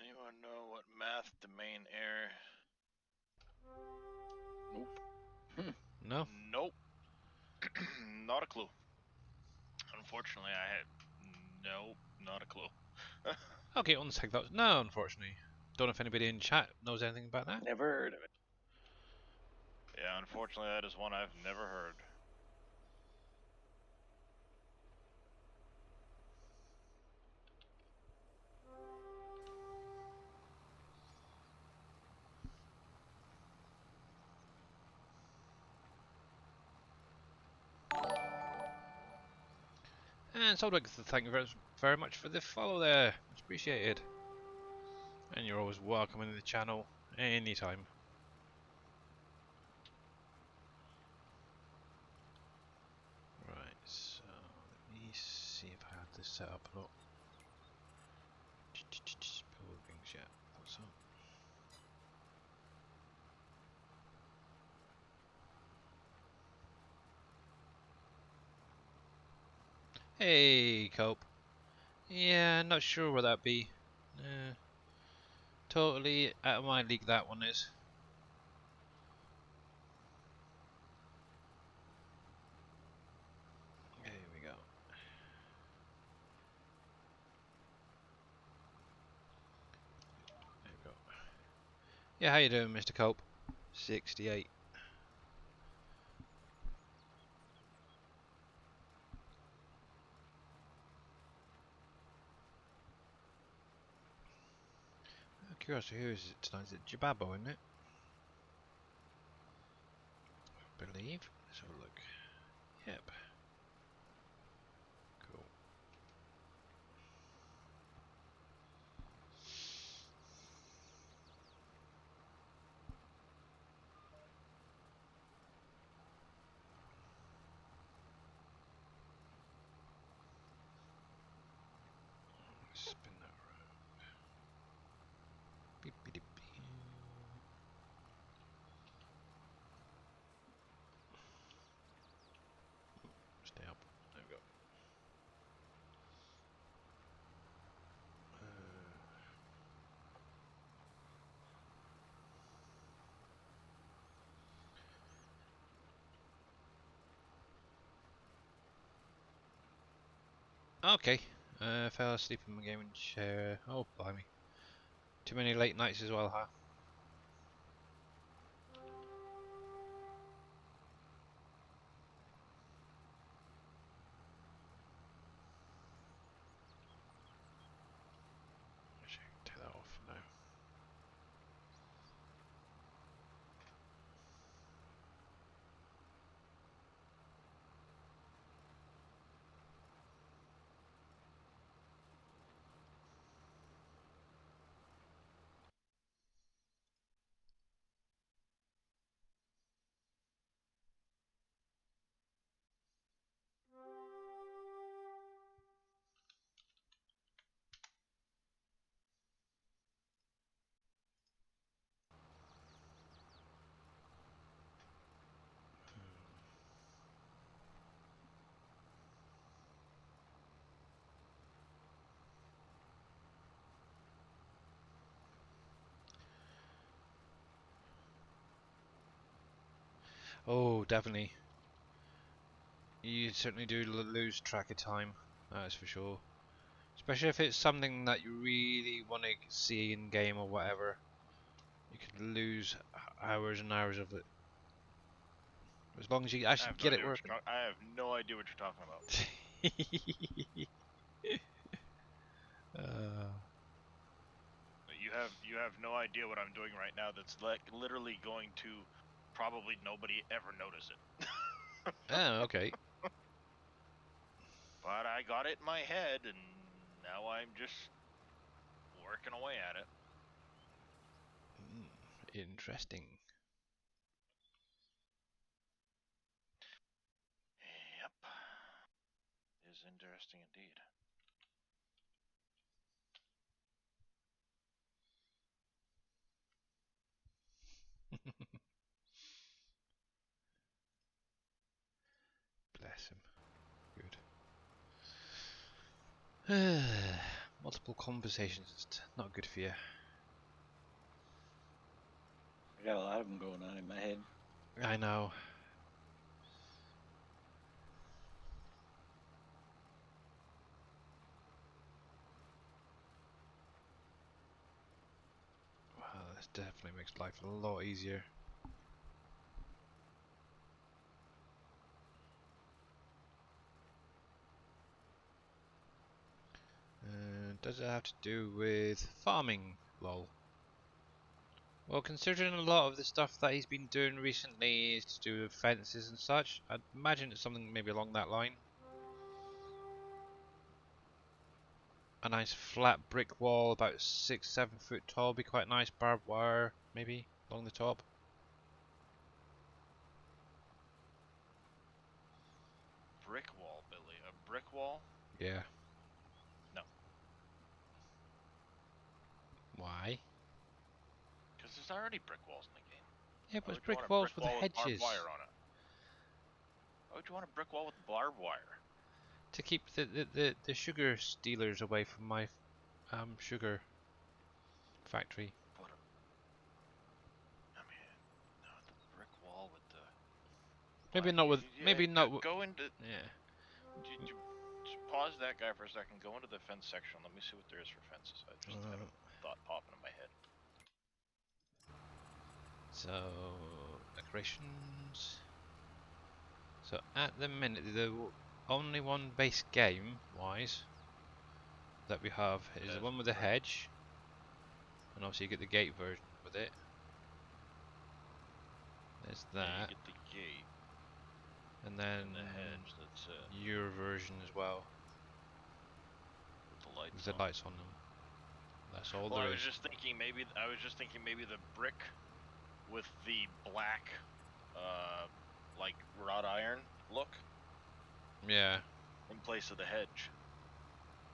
Anyone know what math domain error? Nope. No? Nope. Not a clue. Unfortunately, I had nope, not a clue. Okay, on the take that. No, unfortunately. Don't know if anybody in chat knows anything about that. Never heard of it. Yeah, unfortunately, that is one I've never heard. And Sodwick, thank you very much for the follow there. Much appreciated. And you're always welcome in the channel anytime. Right, so let me see if I have this set up or not. Buildings, yeah, thought so. Hey, Cope. Yeah, not sure where that'd be. Totally out of my league, that one is. Here we go. There we go. Yeah, how you doing, Mr. Cope? 68. Curiosity, who is it tonight? Is it Jababo, isn't it? I believe. Let's have a look. Yep. Cool. Spin that around. Beep, beep, beep. Stay up. There we go. Okay. Fell asleep in my gaming chair. Oh, blimey. Too many late nights as well, huh? Actually, I can take that off for now. Oh, definitely. You certainly do lose track of time. That's for sure. Especially if it's something that you really want to see in game or whatever. You could lose hours and hours of it. As long as you I actually have no get it idea what working. I have no idea what you're talking about. uh, You have no idea what I'm doing right now. That's like literally going to probably nobody ever notice it. oh, okay. But I got it in my head, and now I'm just working away at it. Interesting. Yep. It is interesting indeed. Bless him. Good. Multiple conversations. Not good for you. I got a lot of them going on in my head. I know. Well, this definitely makes life a lot easier. Does it have to do with farming? Lol. Well, considering a lot of the stuff that he's been doing recently is to do with fences and such, I'd imagine it's something maybe along that line. A nice flat brick wall, about 6-7 foot tall, be quite nice. Barbed wire, maybe along the top. Brick wall, Billy. A brick wall? Yeah. No. Why? Because there's already brick walls in the game. Yeah, Why but would it's you want brick a brick walls with wall with barbed hedges wire on it? Why would you want a brick wall with barbed wire? to keep the sugar stealers away from my sugar factory. What I mean, no, the brick wall with the. Maybe Black. not with. Maybe not. Go into. Yeah. Just pause that guy for a second. Go into the fence section. Let me see what there is for fences. I just had a thought popping in my head. So decorations. So at the minute, the only one base game wise that we have is the one with the hedge, and obviously you get the gate version with it. There's Yeah, that, you get the gate and then and the hedge. That's it. your version as well With the lights. with the lights on them. That's all Well, there I is. was just thinking maybe the brick with the black, like wrought iron look Yeah, in place of the hedge.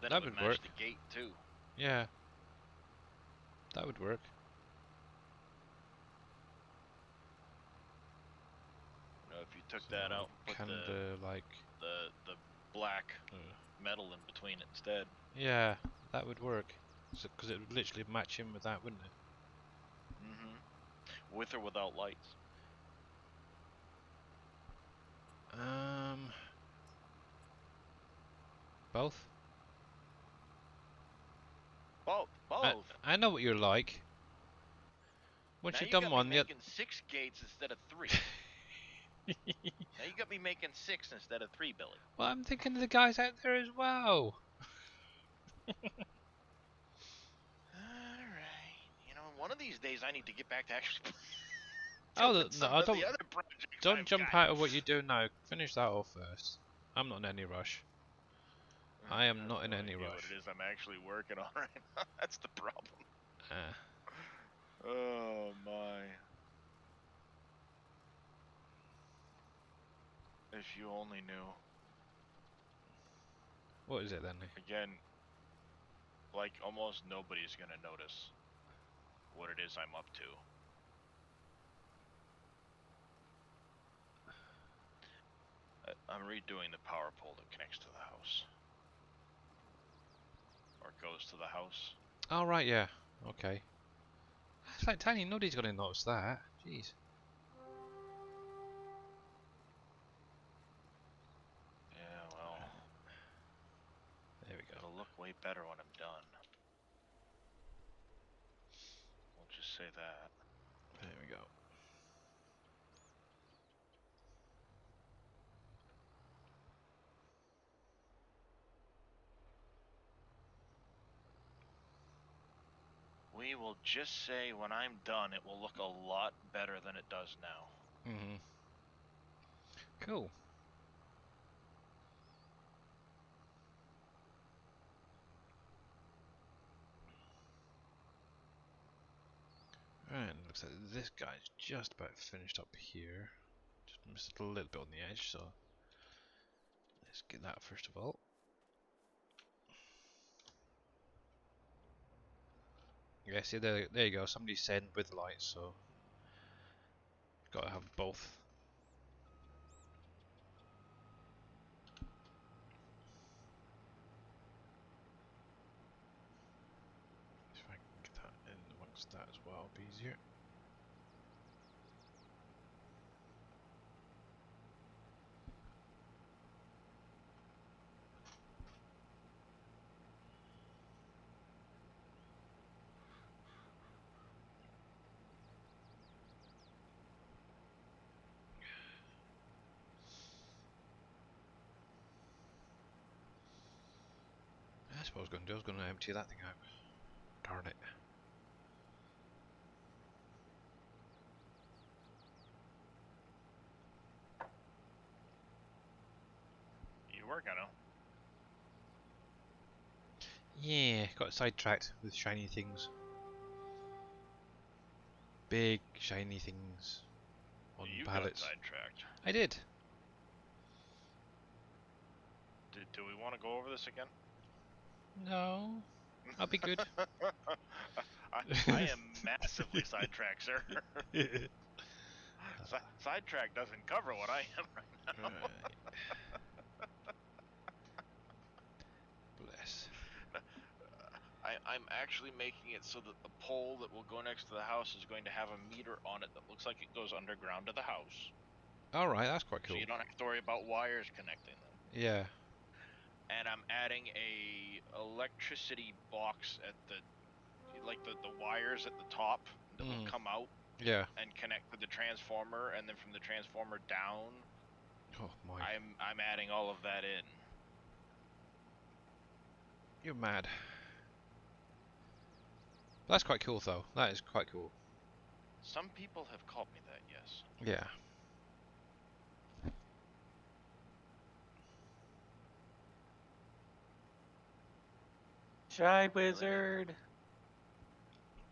Then that it would would match work. the gate too. Yeah, that would work. You know, if you took So that out and put kinda like. the black metal in between it instead. Yeah, that would work. Because it would literally match in with that, wouldn't it? With or without lights. Both. Both. I know what you're like. Once Now you've you done got me one, making 6 gates instead of 3. Now you got me making 6 instead of 3, Billy. Well, I'm thinking of the guys out there as well. Alright. You know, one of these days I need to get back to actually Oh, doing no, some I of don't. the other projects Don't I've jump got. out of what you're doing now. Finish that off first. I'm not in any rush. I am not in no any idea rush. what it is I'm actually working on right now. That's the problem. Ah. Oh my. If you only knew. What is it then? Again, like almost nobody's gonna notice what it is I'm up to. I'm redoing the power pole that connects to the house. Or goes to the house. Oh, right, yeah. Okay. It's like tiny. Nobody's going to notice that. Jeez. way better when I'm done. We'll just say that. There we go. We will just say when I'm done, it will look a lot better than it does now. Mm-hmm. Cool. And looks like this guy's just about finished up here. Just missed a little bit on the edge, so let's get that first of all. Yeah, see there you go. Somebody's send with light, so gotta have both. See if I can get that in amongst that as well, it'll be easier. That's what I was going to do. I was going to empty that thing out. Darn it. You were gonna. Yeah, got sidetracked with shiny things. Big shiny things on You got pallets. sidetracked. I did. Do we want to go over this again? No, I'll be good. I am massively sidetracked, sir. Sidetrack doesn't cover what I am right now. Bless. I'm actually making it so that the pole that will go next to the house is going to have a meter on it that looks like it goes underground to the house. Alright, that's quite So cool. you don't have to worry about wires connecting them. Yeah. And I'm adding a electricity box at the wires at the top that will come out Yeah. and connect to the transformer, and then from the transformer down, Oh my. I'm adding all of that in. You're mad. That's quite cool though. That is quite cool. Some people have called me that, yes. Yeah. Shy wizard.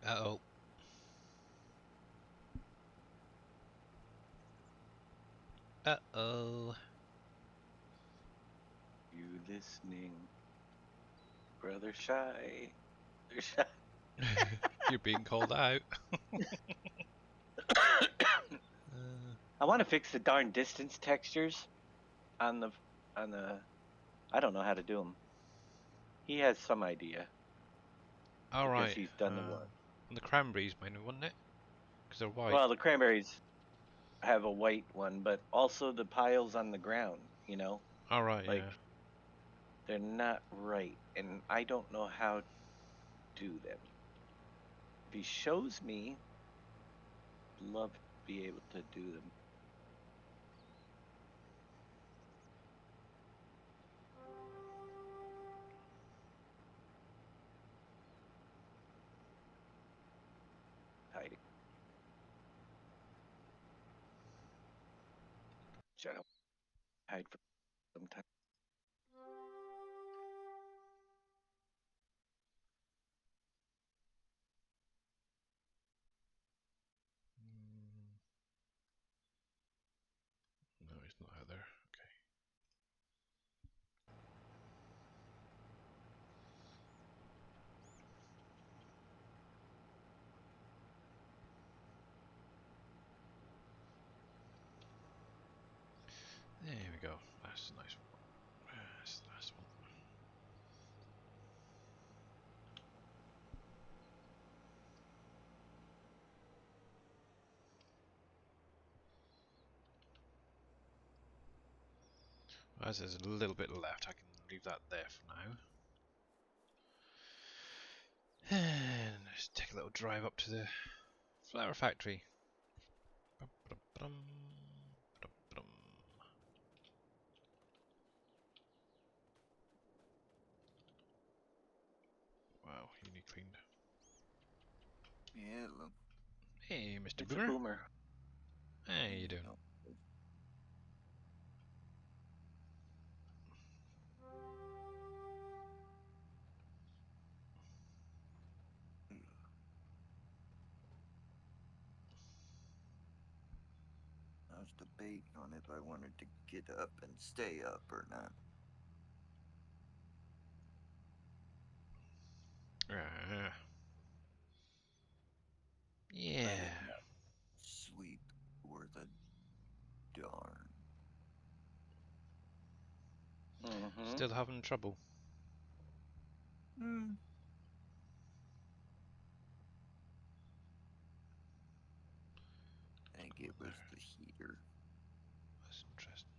Uh-oh. Uh-oh. You listening, brother Shy? Brother Shy. You're being called out. I want to fix the darn distance textures on the on the. I don't know how to do them. He has some idea because Alright. he's done the one. The cranberries, mine, wouldn't it? Because they're white. Well, the cranberries have a white one, but also the piles on the ground. You know, Alright, like yeah. they're not right, and I don't know how to do them. If he shows me, I'd love to be able to do them. Hiding. Shut up. Hide for some time. No, he's not out there. Okay. There we go. That's a nice one. That's the last one. As there's a little bit left, I can leave that there for now. And let's take a little drive up to the flower factory. Ba-ba-dum, ba-dum. Wow, you need cleaned. Yeah, look. Hey, Mr. It's a Boomer. boomer. How you doing? No. I was debating on if I wanted to get up and stay up or not. Yeah. I Yeah. did not sleep worth a darn. Mm-hmm. Still having trouble. Hmm. I think it was the heater. That's interesting.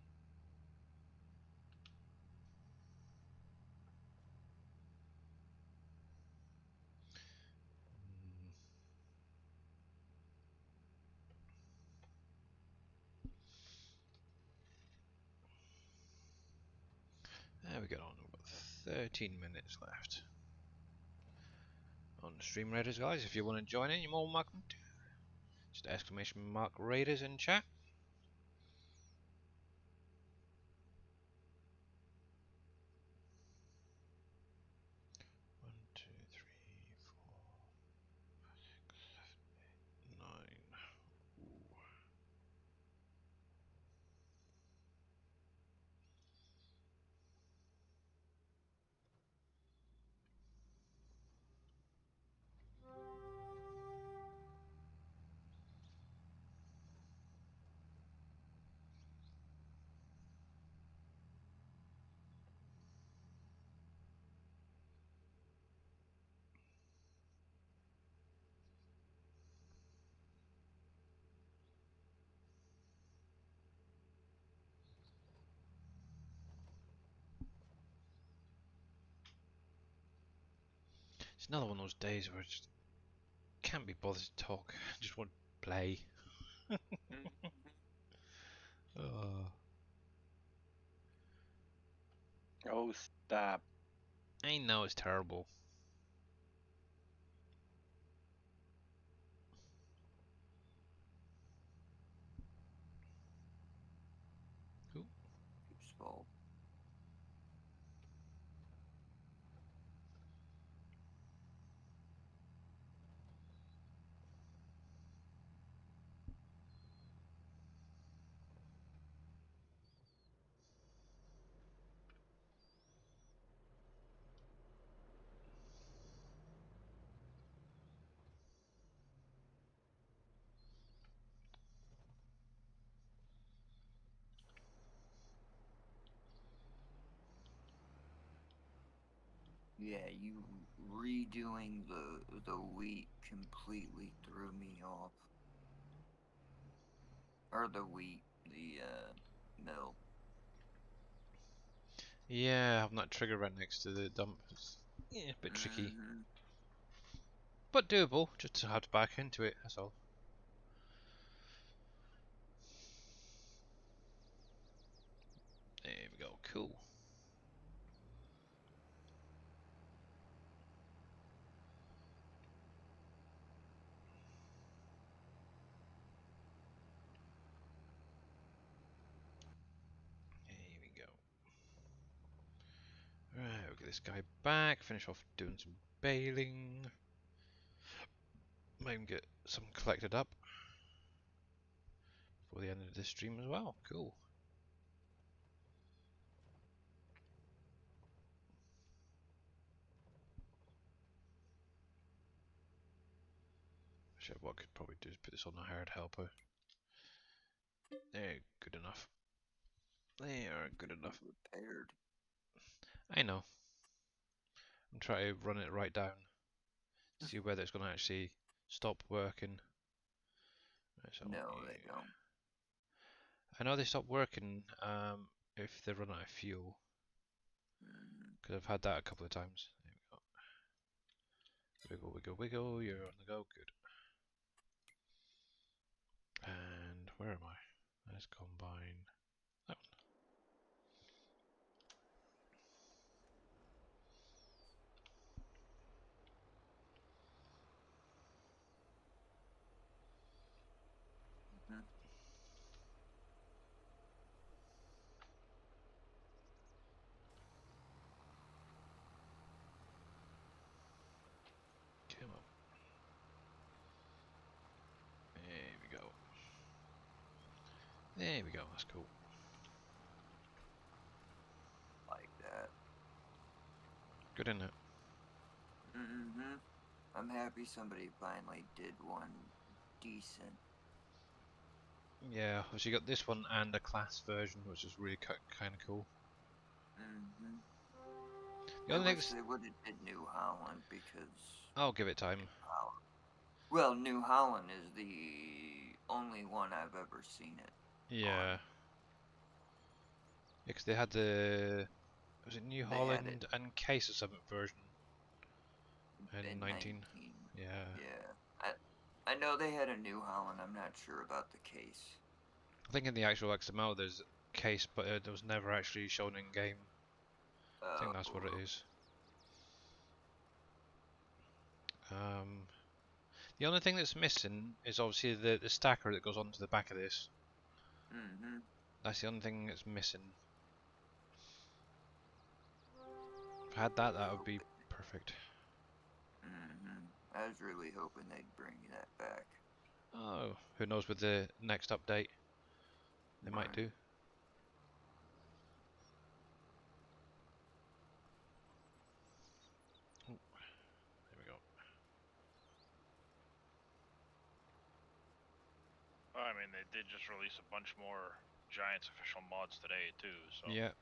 There we go. We've got 13 minutes left. On the stream Raiders, guys, if you want to join in, you're more than welcome to. Just exclamation mark Raiders in chat. One, two, three, four, 9. Ooh. It's another one of those days where I just can't be bothered to talk. I just want to play. Oh. Oh, stop. I know it's terrible. Ooh. Whose fault? Yeah, you redoing the wheat completely threw me off. Or the wheat, the mill. Yeah, having that trigger right next to the dump is a bit tricky. Mm-hmm. But doable, just to have to back into it, that's all. There we go, cool. There we go. Right, we'll get this guy back, finish off doing some baling. Might even get some collected up before the end of this stream as well. Cool. Actually, what I could probably do is put this on a hard helper. There, good enough. They are good enough. Repaired. I know. I'm trying to run it right down. See whether it's going to actually stop working. Right, so No, they don't. I know they stop working if they run out of fuel. Mm. Because I've had that a couple of times. There we Wiggle, wiggle, wiggle. You're on the go. Good. And where am I? Let's combine that one. Mhm. Come on. There we go. There we go. That's cool. Like that. Good, isn't it? Mm-hmm. I'm happy somebody finally did one decent. Yeah. Obviously, you got this one and a class version, which is really kind of cool. Mm-hmm. The I only thing wish that's, they would have did New Holland because I'll give it time. well, New Holland is the only one I've ever seen it Yeah. on. Because they had the was it New They had it Holland and Case of 7th version in in 19. 19. Yeah. Yeah. I know they had a New Holland. I'm not sure about the case. I think in the actual XML there's Case, but it was never actually shown in game. I think that's what it is. The only thing that's missing is obviously the stacker that goes onto the back of this. Mm-hmm. That's the only thing that's missing. If I had that, that would be perfect. Mm-hmm. I was really hoping they'd bring that back. Oh, who knows with the next update? They might do. Oh, there we go. I mean, they did just release a bunch more Giants official mods today too. So Yeah.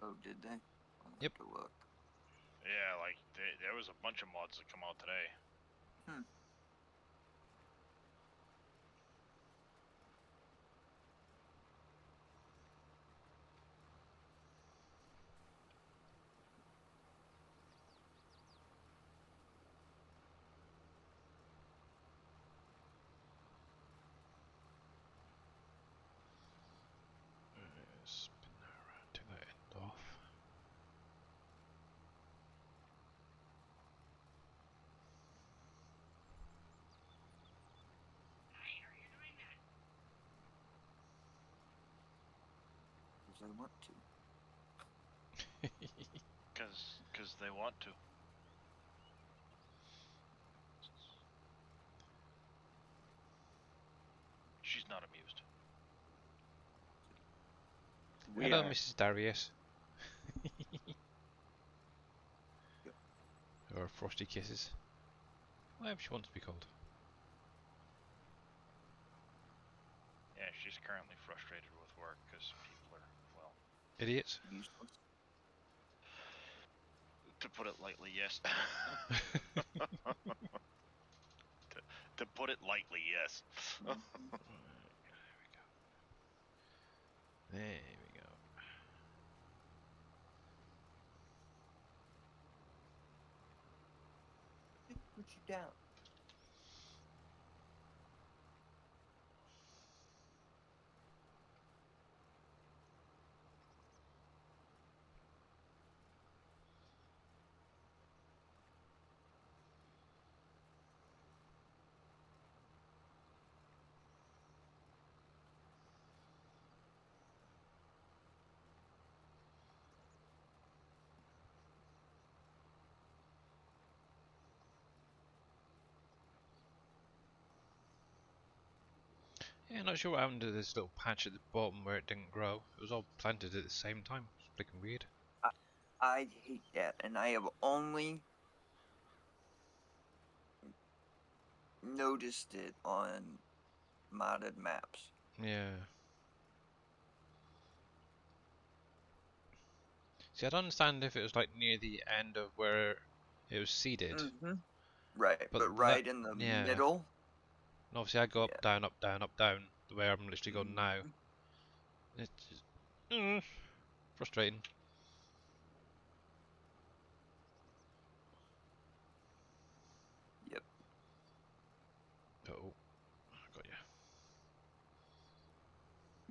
Oh, did they? I'll Yep. have to look. yeah, like there was a bunch of mods that come out today. Hmm. Spin that around, take that end off. Because I want to. Cause they want to. She's not amused. We Hello, are. Mrs. Darius. Yep. Or Frosty Kisses. Whatever she wants to be called. Yeah, she's currently frustrated with work because people are, well, Idiots. Useless. to put it lightly, yes. to put it lightly, yes. Mhm. There we go. Put you down. Yeah, not sure what happened to this little patch at the bottom where it didn't grow. It was all planted at the same time. It's freaking weird. I hate that, and I have only noticed it on modded maps. Yeah. See, I don't understand if it was like near the end of where it was seeded, Mm-hmm. Right, but but that, right in the yeah. middle. And obviously, I go up, Yeah. down, up, down, up, down, the way I'm literally going now. Mhm. It's just, frustrating.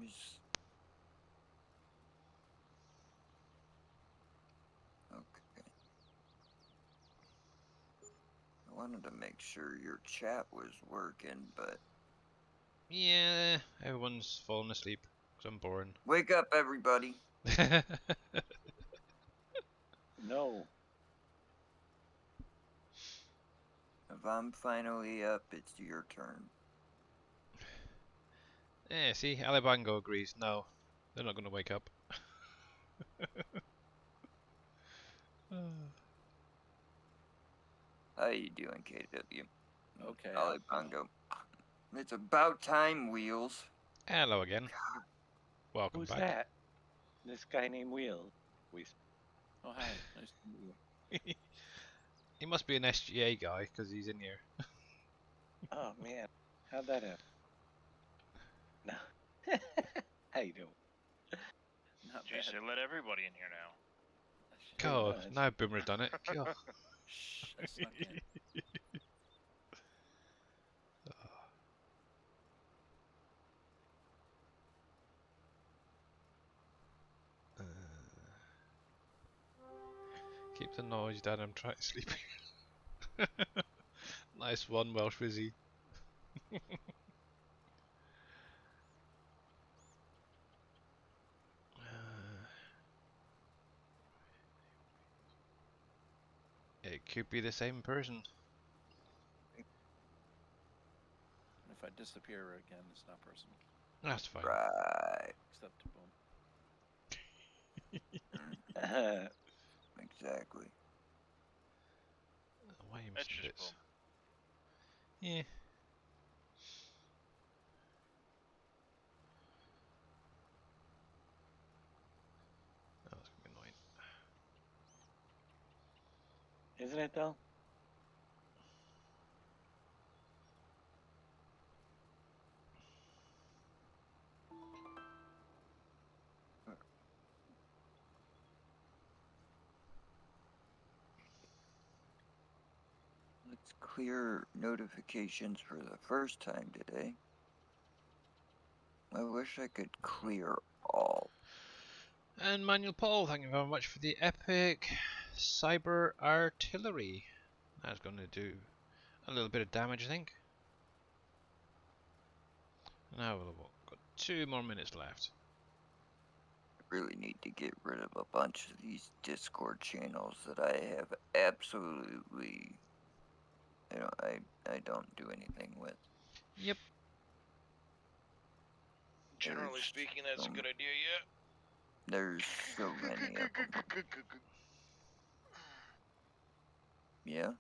Is- Okay. I wanted to make sure your chat was working, but Yeah, everyone's falling asleep because I'm boring. wake up, everybody. No. If I'm finally up, it's your turn. Yeah, see, Alibango agrees. No, they're not going to wake up. How you doing, KW? Okay. Ollie Bongo. It's about time, Wheels. Hello again. Welcome Who's back. that? This guy named Wheel. Oh, hi. Nice to meet you. He must be an SGA guy because he's in here. Oh man, how'd that happen? No. How you doing? Not Jeez, bad. they let everybody in here now. Pretty God, much. now Boomer's done it. God. Shh, I snuck in. Keep the noise down, I'm trying to sleep. Nice one, Welsh Wizzy. It could be the same person. If I disappear again, it's not personal. That's fine. Right. Except to boom. Exactly. Why are you That's missing just bits? boom. Yeah. Oh, that's gonna be annoying. Isn't it though? Let's clear notifications for the first time today. I wish I could clear all. And Manuel Paul, thank you very much for the epic cyber artillery. That's going to do a little bit of damage, I think. Now we've got 2 more minutes left. I really need to get rid of a bunch of these Discord channels that I have absolutely, I don't do anything with. Yep. Generally There's speaking, that's a so- good idea, yeah. There's so many of them. Yeah?